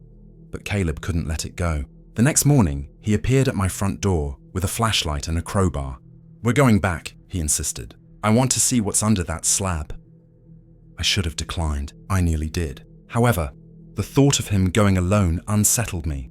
But Caleb couldn't let it go. The next morning, he appeared at my front door with a flashlight and a crowbar. "We're going back," he insisted. "I want to see what's under that slab." I should have declined. I nearly did. However, the thought of him going alone unsettled me,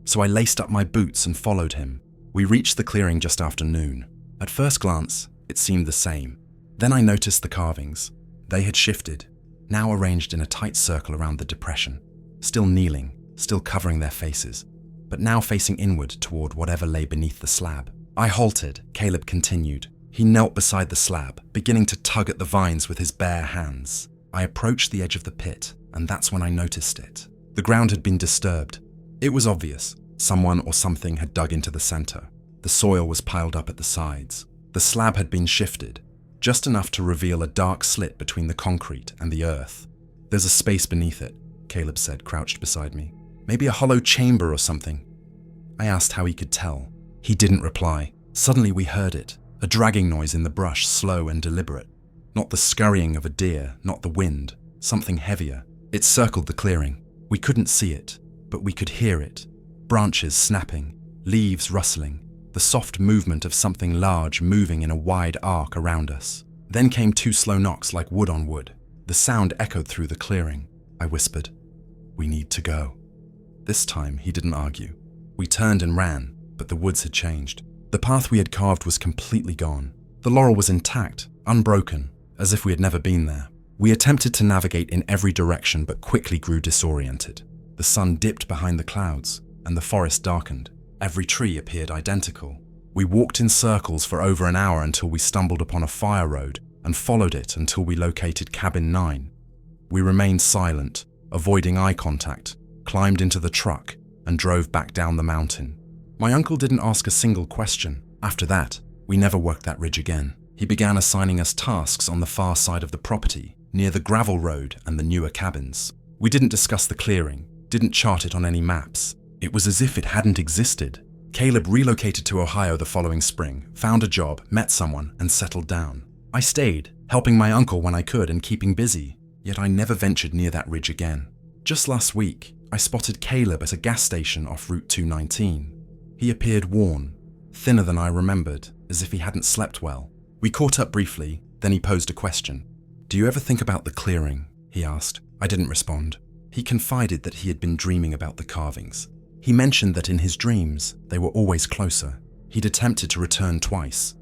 so I laced up my boots and followed him. We reached the clearing just after noon. At first glance, it seemed the same. Then I noticed the carvings. They had shifted, now arranged in a tight circle around the depression, still kneeling, still covering their faces, but now facing inward toward whatever lay beneath the slab. I halted. Caleb continued. He knelt beside the slab, beginning to tug at the vines with his bare hands. I approached the edge of the pit, and that's when I noticed it. The ground had been disturbed. It was obvious. Someone or something had dug into the center. The soil was piled up at the sides. The slab had been shifted, just enough to reveal a dark slit between the concrete and the earth. "There's a space beneath it," Caleb said, crouched beside me. "Maybe a hollow chamber or something." I asked how he could tell. He didn't reply. Suddenly we heard it, a dragging noise in the brush, slow and deliberate. Not the scurrying of a deer, not the wind, something heavier. It circled the clearing. We couldn't see it, but we could hear it. Branches snapping, leaves rustling, the soft movement of something large moving in a wide arc around us. Then came 2 slow knocks like wood on wood. The sound echoed through the clearing. I whispered, "We need to go." This time he didn't argue. We turned and ran, but the woods had changed. The path we had carved was completely gone. The laurel was intact, unbroken, as if we had never been there. We attempted to navigate in every direction but quickly grew disoriented. The sun dipped behind the clouds, and the forest darkened. Every tree appeared identical. We walked in circles for over an hour until we stumbled upon a fire road and followed it until we located Cabin 9. We remained silent, avoiding eye contact, climbed into the truck, and drove back down the mountain. My uncle didn't ask a single question. After that, we never worked that ridge again. He began assigning us tasks on the far side of the property, near the gravel road and the newer cabins. We didn't discuss the clearing, didn't chart it on any maps. It was as if it hadn't existed. Caleb relocated to Ohio the following spring, found a job, met someone, and settled down. I stayed, helping my uncle when I could and keeping busy, yet I never ventured near that ridge again. Just last week, I spotted Caleb at a gas station off Route 219. He appeared worn, thinner than I remembered, as if he hadn't slept well. We caught up briefly, then he posed a question. "Do you ever think about the clearing?" he asked. I didn't respond. He confided that he had been dreaming about the carvings. He mentioned that in his dreams, they were always closer. He'd attempted to return twice,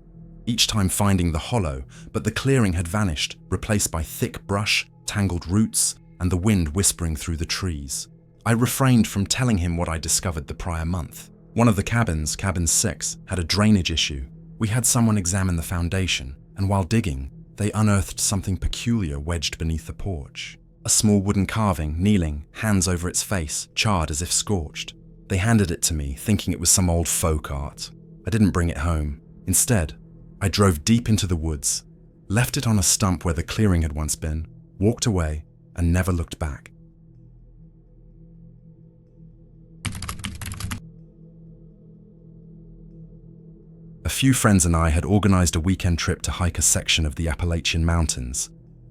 each time finding the hollow, but the clearing had vanished, replaced by thick brush, tangled roots, and the wind whispering through the trees. I refrained from telling him what I discovered the prior month. One of the cabins, Cabin 6, had a drainage issue. We had someone examine the foundation, and while digging, they unearthed something peculiar wedged beneath the porch. A small wooden carving, kneeling, hands over its face, charred as if scorched. They handed it to me, thinking it was some old folk art. I didn't bring it home. Instead, I drove deep into the woods, left it on a stump where the clearing had once been, walked away, and never looked back. A few friends and I had organized a weekend trip to hike a section of the Appalachian Mountains.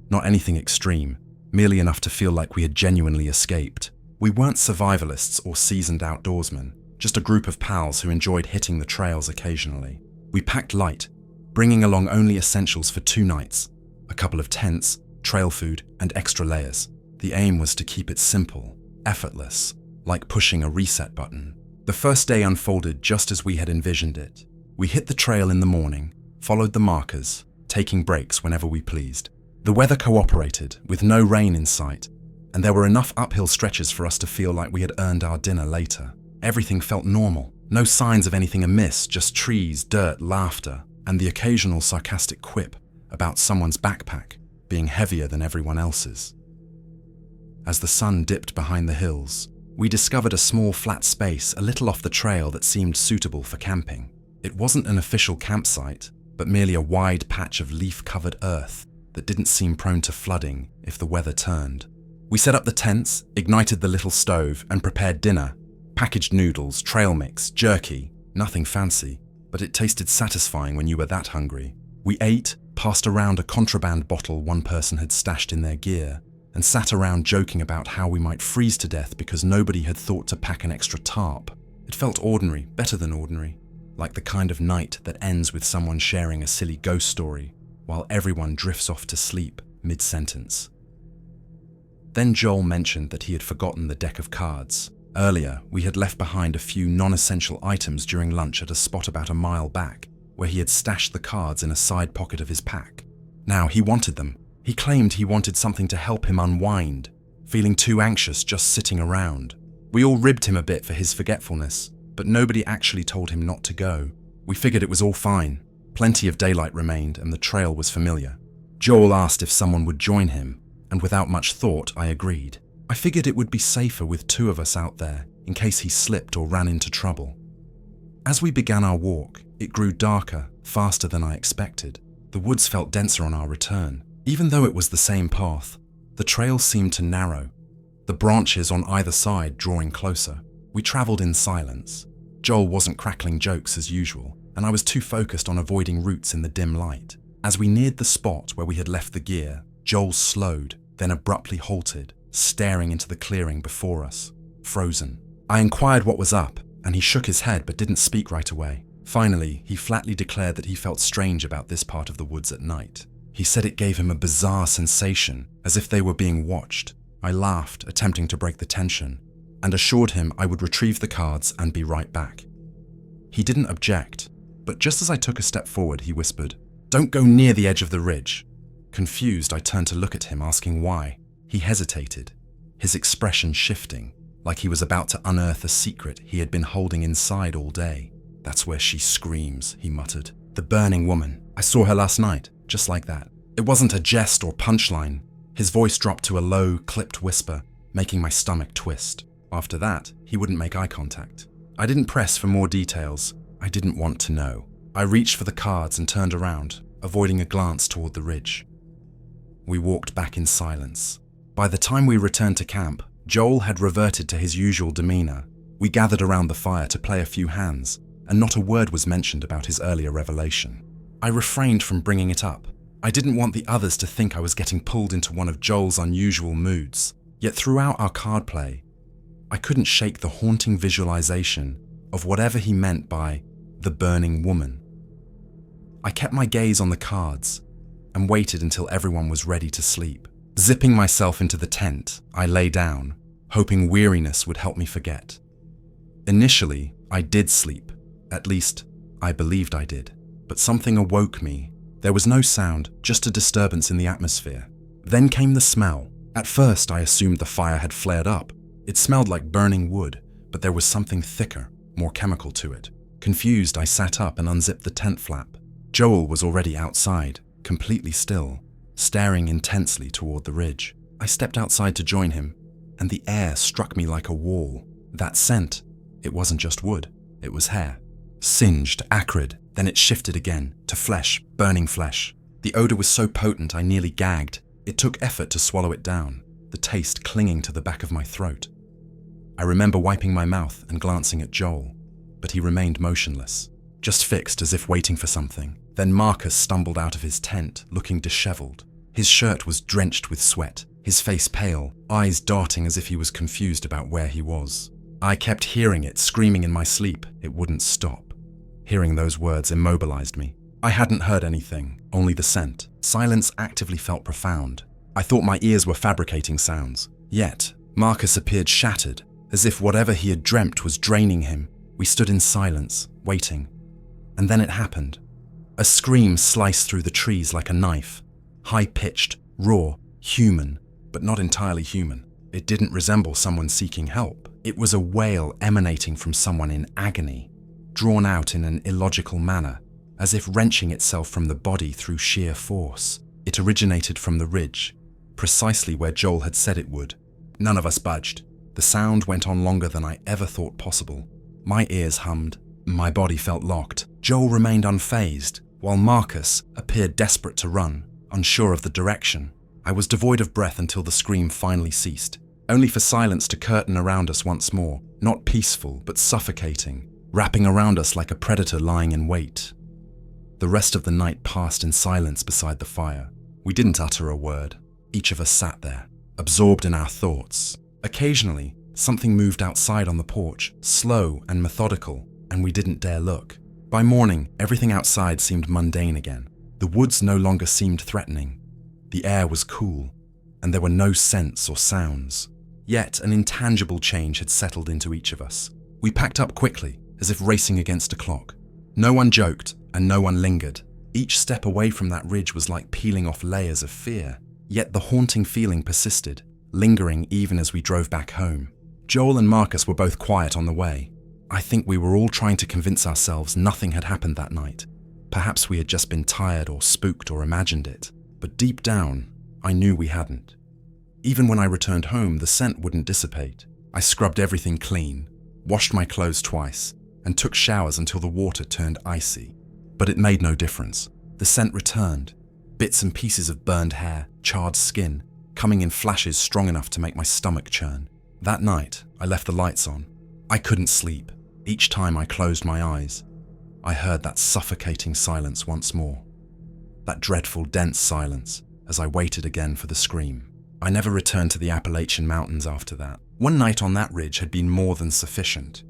Not anything extreme, merely enough to feel like we had genuinely escaped. We weren't survivalists or seasoned outdoorsmen, just a group of pals who enjoyed hitting the trails occasionally. We packed light, bringing along only essentials for 2 nights, a couple of tents, trail food, and extra layers. The aim was to keep it simple, effortless, like pushing a reset button. The first day unfolded just as we had envisioned it. We hit the trail in the morning, followed the markers, taking breaks whenever we pleased. The weather cooperated, with no rain in sight, and there were enough uphill stretches for us to feel like we had earned our dinner later. Everything felt normal, no signs of anything amiss, just trees, dirt, laughter, and the occasional sarcastic quip about someone's backpack being heavier than everyone else's. As the sun dipped behind the hills, we discovered a small flat space a little off the trail that seemed suitable for camping. It wasn't an official campsite, but merely a wide patch of leaf-covered earth that didn't seem prone to flooding if the weather turned. We set up the tents, ignited the little stove, and prepared dinner. Packaged noodles, trail mix, jerky, nothing fancy, but it tasted satisfying when you were that hungry. We ate, passed around a contraband bottle one person had stashed in their gear, and sat around joking about how we might freeze to death because nobody had thought to pack an extra tarp. It felt ordinary, better than ordinary. Like the kind of night that ends with someone sharing a silly ghost story, while everyone drifts off to sleep mid-sentence. Then Joel mentioned that he had forgotten the deck of cards. Earlier, we had left behind a few non-essential items during lunch at a spot about a mile back, where he had stashed the cards in a side pocket of his pack. Now he wanted them. He claimed he wanted something to help him unwind, feeling too anxious just sitting around. We all ribbed him a bit for his forgetfulness, but nobody actually told him not to go. We figured it was all fine. Plenty of daylight remained and the trail was familiar. Joel asked if someone would join him, and without much thought, I agreed. I figured it would be safer with 2 of us out there, in case he slipped or ran into trouble. As we began our walk, it grew darker, faster than I expected. The woods felt denser on our return. Even though it was the same path, the trail seemed to narrow, the branches on either side drawing closer. We traveled in silence. Joel wasn't crackling jokes as usual, and I was too focused on avoiding roots in the dim light. As we neared the spot where we had left the gear, Joel slowed, then abruptly halted, staring into the clearing before us, frozen. I inquired what was up, and he shook his head but didn't speak right away. Finally, he flatly declared that he felt strange about this part of the woods at night. He said it gave him a bizarre sensation, as if they were being watched. I laughed, attempting to break the tension, and assured him I would retrieve the cards and be right back. He didn't object, but just as I took a step forward, he whispered, "Don't go near the edge of the ridge." Confused, I turned to look at him, asking why. He hesitated, his expression shifting, like he was about to unearth a secret he had been holding inside all day. "That's where she screams," he muttered. "The burning woman. I saw her last night, just like that." It wasn't a jest or punchline. His voice dropped to a low, clipped whisper, making my stomach twist. After that, he wouldn't make eye contact. I didn't press for more details. I didn't want to know. I reached for the cards and turned around, avoiding a glance toward the ridge. We walked back in silence. By the time we returned to camp, Joel had reverted to his usual demeanor. We gathered around the fire to play a few hands, and not a word was mentioned about his earlier revelation. I refrained from bringing it up. I didn't want the others to think I was getting pulled into one of Joel's unusual moods. Yet throughout our card play, I couldn't shake the haunting visualization of whatever he meant by the burning woman. I kept my gaze on the cards and waited until everyone was ready to sleep. Zipping myself into the tent, I lay down, hoping weariness would help me forget. Initially, I did sleep. At least, I believed I did. But something awoke me. There was no sound, just a disturbance in the atmosphere. Then came the smell. At first, I assumed the fire had flared up. It smelled like burning wood, but there was something thicker, more chemical to it. Confused, I sat up and unzipped the tent flap. Joel was already outside, completely still, staring intensely toward the ridge. I stepped outside to join him, and the air struck me like a wall. That scent, it wasn't just wood, it was hair. Singed, acrid, then it shifted again, to flesh, burning flesh. The odor was so potent I nearly gagged. It took effort to swallow it down, the taste clinging to the back of my throat. I remember wiping my mouth and glancing at Joel, but he remained motionless, just fixed as if waiting for something. Then Marcus stumbled out of his tent, looking disheveled. His shirt was drenched with sweat, his face pale, eyes darting as if he was confused about where he was. I kept hearing it, screaming in my sleep. It wouldn't stop. Hearing those words immobilized me. I hadn't heard anything, only the scent. Silence actively felt profound. I thought my ears were fabricating sounds. Yet, Marcus appeared shattered, as if whatever he had dreamt was draining him. We stood in silence, waiting. And then it happened. A scream sliced through the trees like a knife. High-pitched, raw, human, but not entirely human. It didn't resemble someone seeking help. It was a wail emanating from someone in agony, drawn out in an illogical manner, as if wrenching itself from the body through sheer force. It originated from the ridge, precisely where Joel had said it would. None of us budged. The sound went on longer than I ever thought possible. My ears hummed. My body felt locked. Joel remained unfazed, while Marcus appeared desperate to run, unsure of the direction. I was devoid of breath until the scream finally ceased, only for silence to curtain around us once more, not peaceful, but suffocating, wrapping around us like a predator lying in wait. The rest of the night passed in silence beside the fire. We didn't utter a word. Each of us sat there, absorbed in our thoughts. Occasionally, something moved outside on the porch, slow and methodical, and we didn't dare look. By morning, everything outside seemed mundane again. The woods no longer seemed threatening. The air was cool, and there were no scents or sounds. Yet an intangible change had settled into each of us. We packed up quickly, as if racing against a clock. No one joked, and no one lingered. Each step away from that ridge was like peeling off layers of fear. Yet the haunting feeling persisted, lingering even as we drove back home. Joel and Marcus were both quiet on the way. I think we were all trying to convince ourselves nothing had happened that night. Perhaps we had just been tired or spooked or imagined it. But deep down, I knew we hadn't. Even when I returned home, the scent wouldn't dissipate. I scrubbed everything clean, washed my clothes twice, and took showers until the water turned icy. But it made no difference. The scent returned, bits and pieces of burned hair, charred skin, coming in flashes strong enough to make my stomach churn. That night, I left the lights on. I couldn't sleep. Each time I closed my eyes, I heard that suffocating silence once more. That dreadful, dense silence as I waited again for the scream. I never returned to the Appalachian Mountains after that. One night on that ridge had been more than sufficient.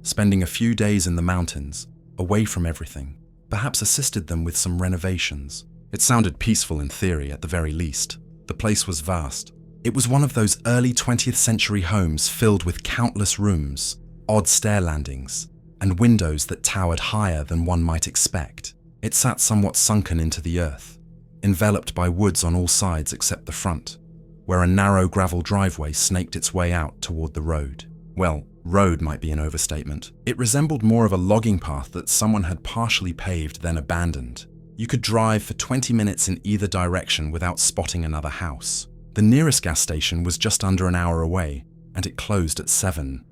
Spending a few days in the mountains, away from everything, perhaps assisted them with some renovations. It sounded peaceful in theory, at the very least. The place was vast. It was one of those early 20th century homes filled with countless rooms, odd stair landings, and windows that towered higher than one might expect. It sat somewhat sunken into the earth, enveloped by woods on all sides except the front, where a narrow gravel driveway snaked its way out toward the road. Well, road might be an overstatement. It resembled more of a logging path that someone had partially paved then abandoned. You could drive for 20 minutes in either direction without spotting another house. The nearest gas station was just under an hour away, and it closed at 7.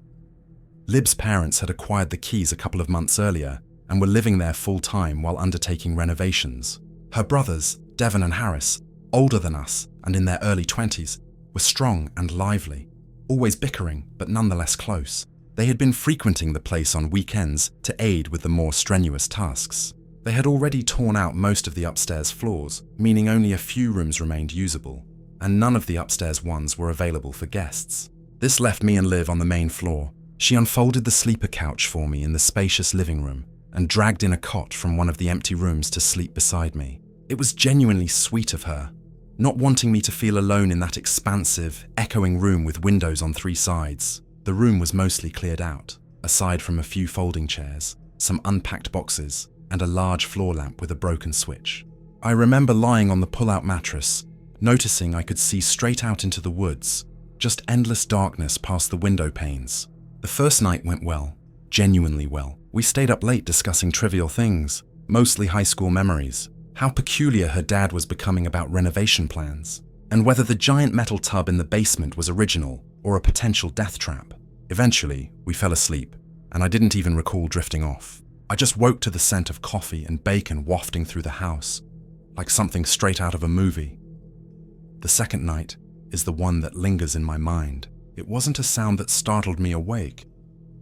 Lib's parents had acquired the keys a couple of months earlier and were living there full-time while undertaking renovations. Her brothers, Devon and Harris, older than us and in their early 20s, were strong and lively, always bickering but nonetheless close. They had been frequenting the place on weekends to aid with the more strenuous tasks. They had already torn out most of the upstairs floors, meaning only a few rooms remained usable, and none of the upstairs ones were available for guests. This left me and Liv on the main floor. She unfolded the sleeper couch for me in the spacious living room and dragged in a cot from one of the empty rooms to sleep beside me. It was genuinely sweet of her, not wanting me to feel alone in that expansive, echoing room with windows on 3 sides. The room was mostly cleared out, aside from a few folding chairs, some unpacked boxes, and a large floor lamp with a broken switch. I remember lying on the pull-out mattress, noticing I could see straight out into the woods, just endless darkness past the window panes. The first night went well, genuinely well. We stayed up late discussing trivial things, mostly high school memories, how peculiar her dad was becoming about renovation plans, and whether the giant metal tub in the basement was original or a potential death trap. Eventually, we fell asleep, and I didn't even recall drifting off. I just woke to the scent of coffee and bacon wafting through the house, like something straight out of a movie. The second night is the one that lingers in my mind. It wasn't a sound that startled me awake.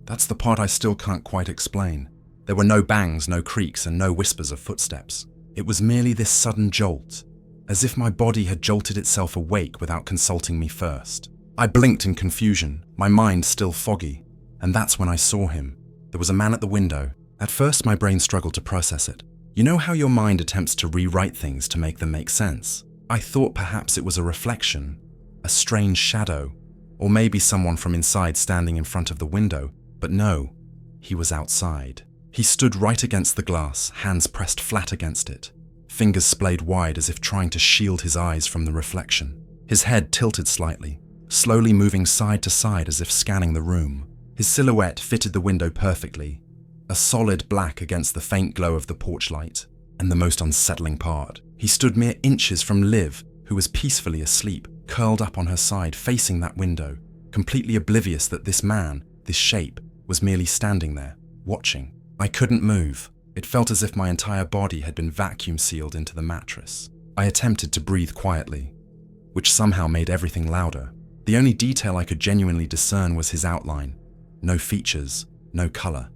That's the part I still can't quite explain. There were no bangs, no creaks, and no whispers of footsteps. It was merely this sudden jolt, as if my body had jolted itself awake without consulting me first. I blinked in confusion, my mind still foggy, and that's when I saw him. There was a man at the window. At first, my brain struggled to process it. You know how your mind attempts to rewrite things to make them make sense? I thought perhaps it was a reflection, a strange shadow, or maybe someone from inside standing in front of the window, but no, he was outside. He stood right against the glass, hands pressed flat against it, fingers splayed wide as if trying to shield his eyes from the reflection. His head tilted slightly, slowly moving side to side as if scanning the room. His silhouette fitted the window perfectly, a solid black against the faint glow of the porch light. And the most unsettling part, he stood mere inches from Liv, who was peacefully asleep, curled up on her side facing that window, completely oblivious that this man, this shape, was merely standing there, watching. I couldn't move. It felt as if my entire body had been vacuum sealed into the mattress. I attempted to breathe quietly, which somehow made everything louder. The only detail I could genuinely discern was his outline. No features, no color.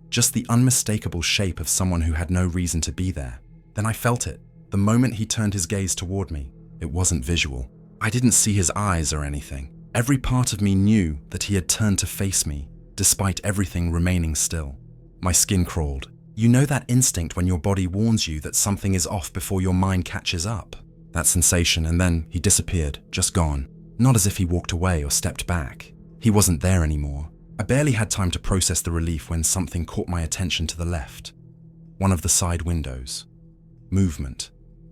Just the unmistakable shape of someone who had no reason to be there. Then I felt it. The moment he turned his gaze toward me, it wasn't visual. I didn't see his eyes or anything. Every part of me knew that he had turned to face me, despite everything remaining still. My skin crawled. You know that instinct when your body warns you that something is off before your mind catches up? That sensation, and then he disappeared, just gone. Not as if he walked away or stepped back. He wasn't there anymore. I barely had time to process the relief when something caught my attention to the left. One of the side windows. Movement.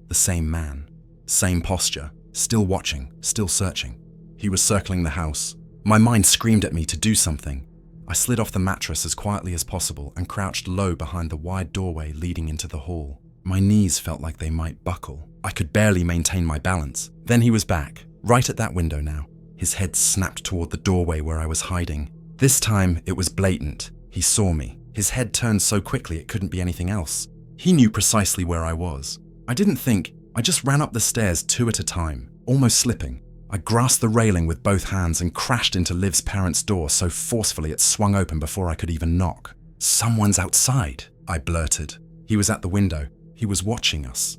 The same man. Same posture. Still watching. Still searching. He was circling the house. My mind screamed at me to do something. I slid off the mattress as quietly as possible and crouched low behind the wide doorway leading into the hall. My knees felt like they might buckle. I could barely maintain my balance. Then he was back, right at that window now. His head snapped toward the doorway where I was hiding. This time, it was blatant. He saw me. His head turned so quickly it couldn't be anything else. He knew precisely where I was. I didn't think. I just ran up the stairs 2 at a time, almost slipping. I grasped the railing with both hands and crashed into Liv's parents' door so forcefully it swung open before I could even knock. "Someone's outside," I blurted. He was at the window. He was watching us.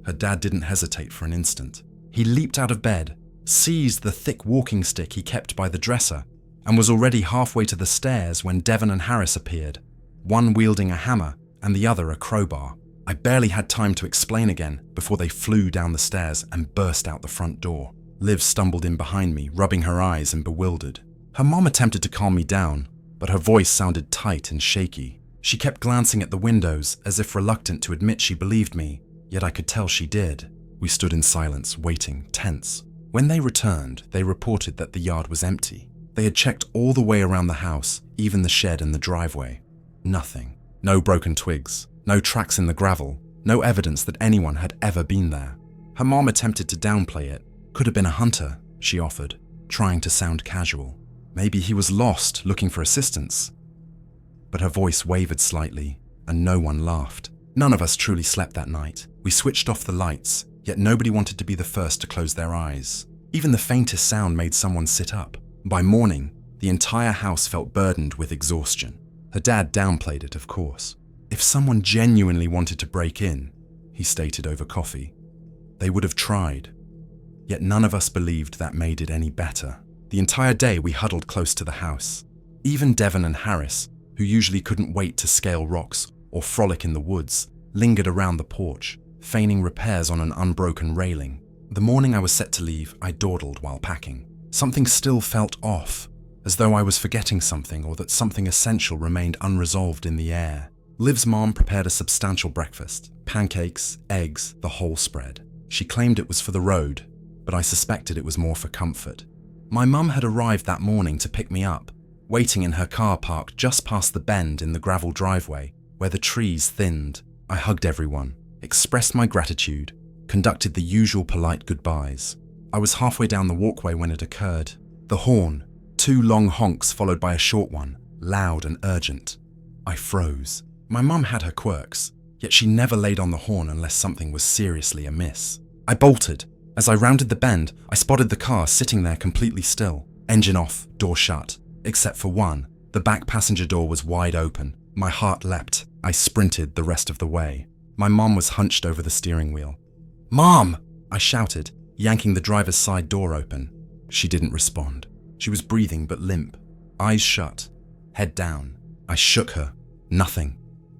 Her dad didn't hesitate for an instant. He leaped out of bed, seized the thick walking stick he kept by the dresser, and was already halfway to the stairs when Devon and Harris appeared, one wielding a hammer and the other a crowbar. I barely had time to explain again before they flew down the stairs and burst out the front door. Liv stumbled in behind me, rubbing her eyes and bewildered. Her mom attempted to calm me down, but her voice sounded tight and shaky. She kept glancing at the windows as if reluctant to admit she believed me, yet I could tell she did. We stood in silence, waiting, tense. When they returned, they reported that the yard was empty. They had checked all the way around the house, even the shed and the driveway. Nothing. No broken twigs, no tracks in the gravel, no evidence that anyone had ever been there. Her mom attempted to downplay it. "Could have been a hunter," she offered, trying to sound casual. "Maybe he was lost, looking for assistance." But her voice wavered slightly, and no one laughed. None of us truly slept that night. We switched off the lights, yet nobody wanted to be the first to close their eyes. Even the faintest sound made someone sit up. By morning, the entire house felt burdened with exhaustion. Her dad downplayed it, of course. If someone genuinely wanted to break in, he stated over coffee, they would have tried. Yet none of us believed that made it any better. The entire day we huddled close to the house. Even Devon and Harris, who usually couldn't wait to scale rocks or frolic in the woods, lingered around the porch, feigning repairs on an unbroken railing. The morning I was set to leave, I dawdled while packing. Something still felt off, as though I was forgetting something or that something essential remained unresolved in the air. Liv's mom prepared a substantial breakfast, pancakes, eggs, the whole spread. She claimed it was for the road, but I suspected it was more for comfort. My mum had arrived that morning to pick me up, waiting in her car parked just past the bend in the gravel driveway, where the trees thinned. I hugged everyone, expressed my gratitude, conducted the usual polite goodbyes. I was halfway down the walkway when it occurred. The horn, 2 long honks followed by a short one, loud and urgent. I froze. My mum had her quirks, yet she never laid on the horn unless something was seriously amiss. I bolted. As I rounded the bend, I spotted the car sitting there completely still. Engine off, door shut. Except for one. The back passenger door was wide open. My heart leapt. I sprinted the rest of the way. My mom was hunched over the steering wheel. "Mom!" I shouted, yanking the driver's side door open. She didn't respond. She was breathing but limp, eyes shut, head down. I shook her. Nothing.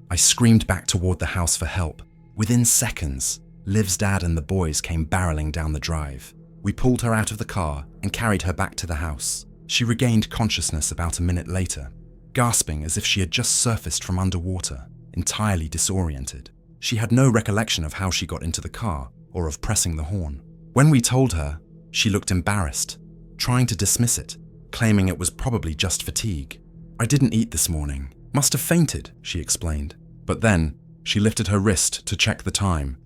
I screamed back toward the house for help. Within seconds, Liv's dad and the boys came barreling down the drive. We pulled her out of the car and carried her back to the house. She regained consciousness about a minute later, gasping as if she had just surfaced from underwater, entirely disoriented. She had no recollection of how she got into the car or of pressing the horn. When we told her, she looked embarrassed, trying to dismiss it, claiming it was probably just fatigue. "I didn't eat this morning. Must have fainted," she explained. But then, she lifted her wrist to check the time,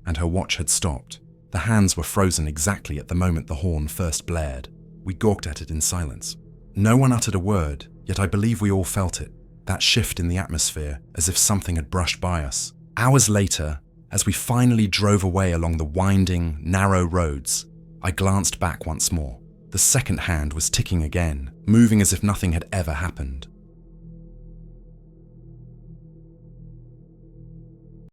and her watch had stopped. The hands were frozen exactly at the moment the horn first blared. We gawked at it in silence. No one uttered a word, yet I believe we all felt it, that shift in the atmosphere, as if something had brushed by us. Hours later, as we finally drove away along the winding, narrow roads, I glanced back once more. The second hand was ticking again, moving as if nothing had ever happened.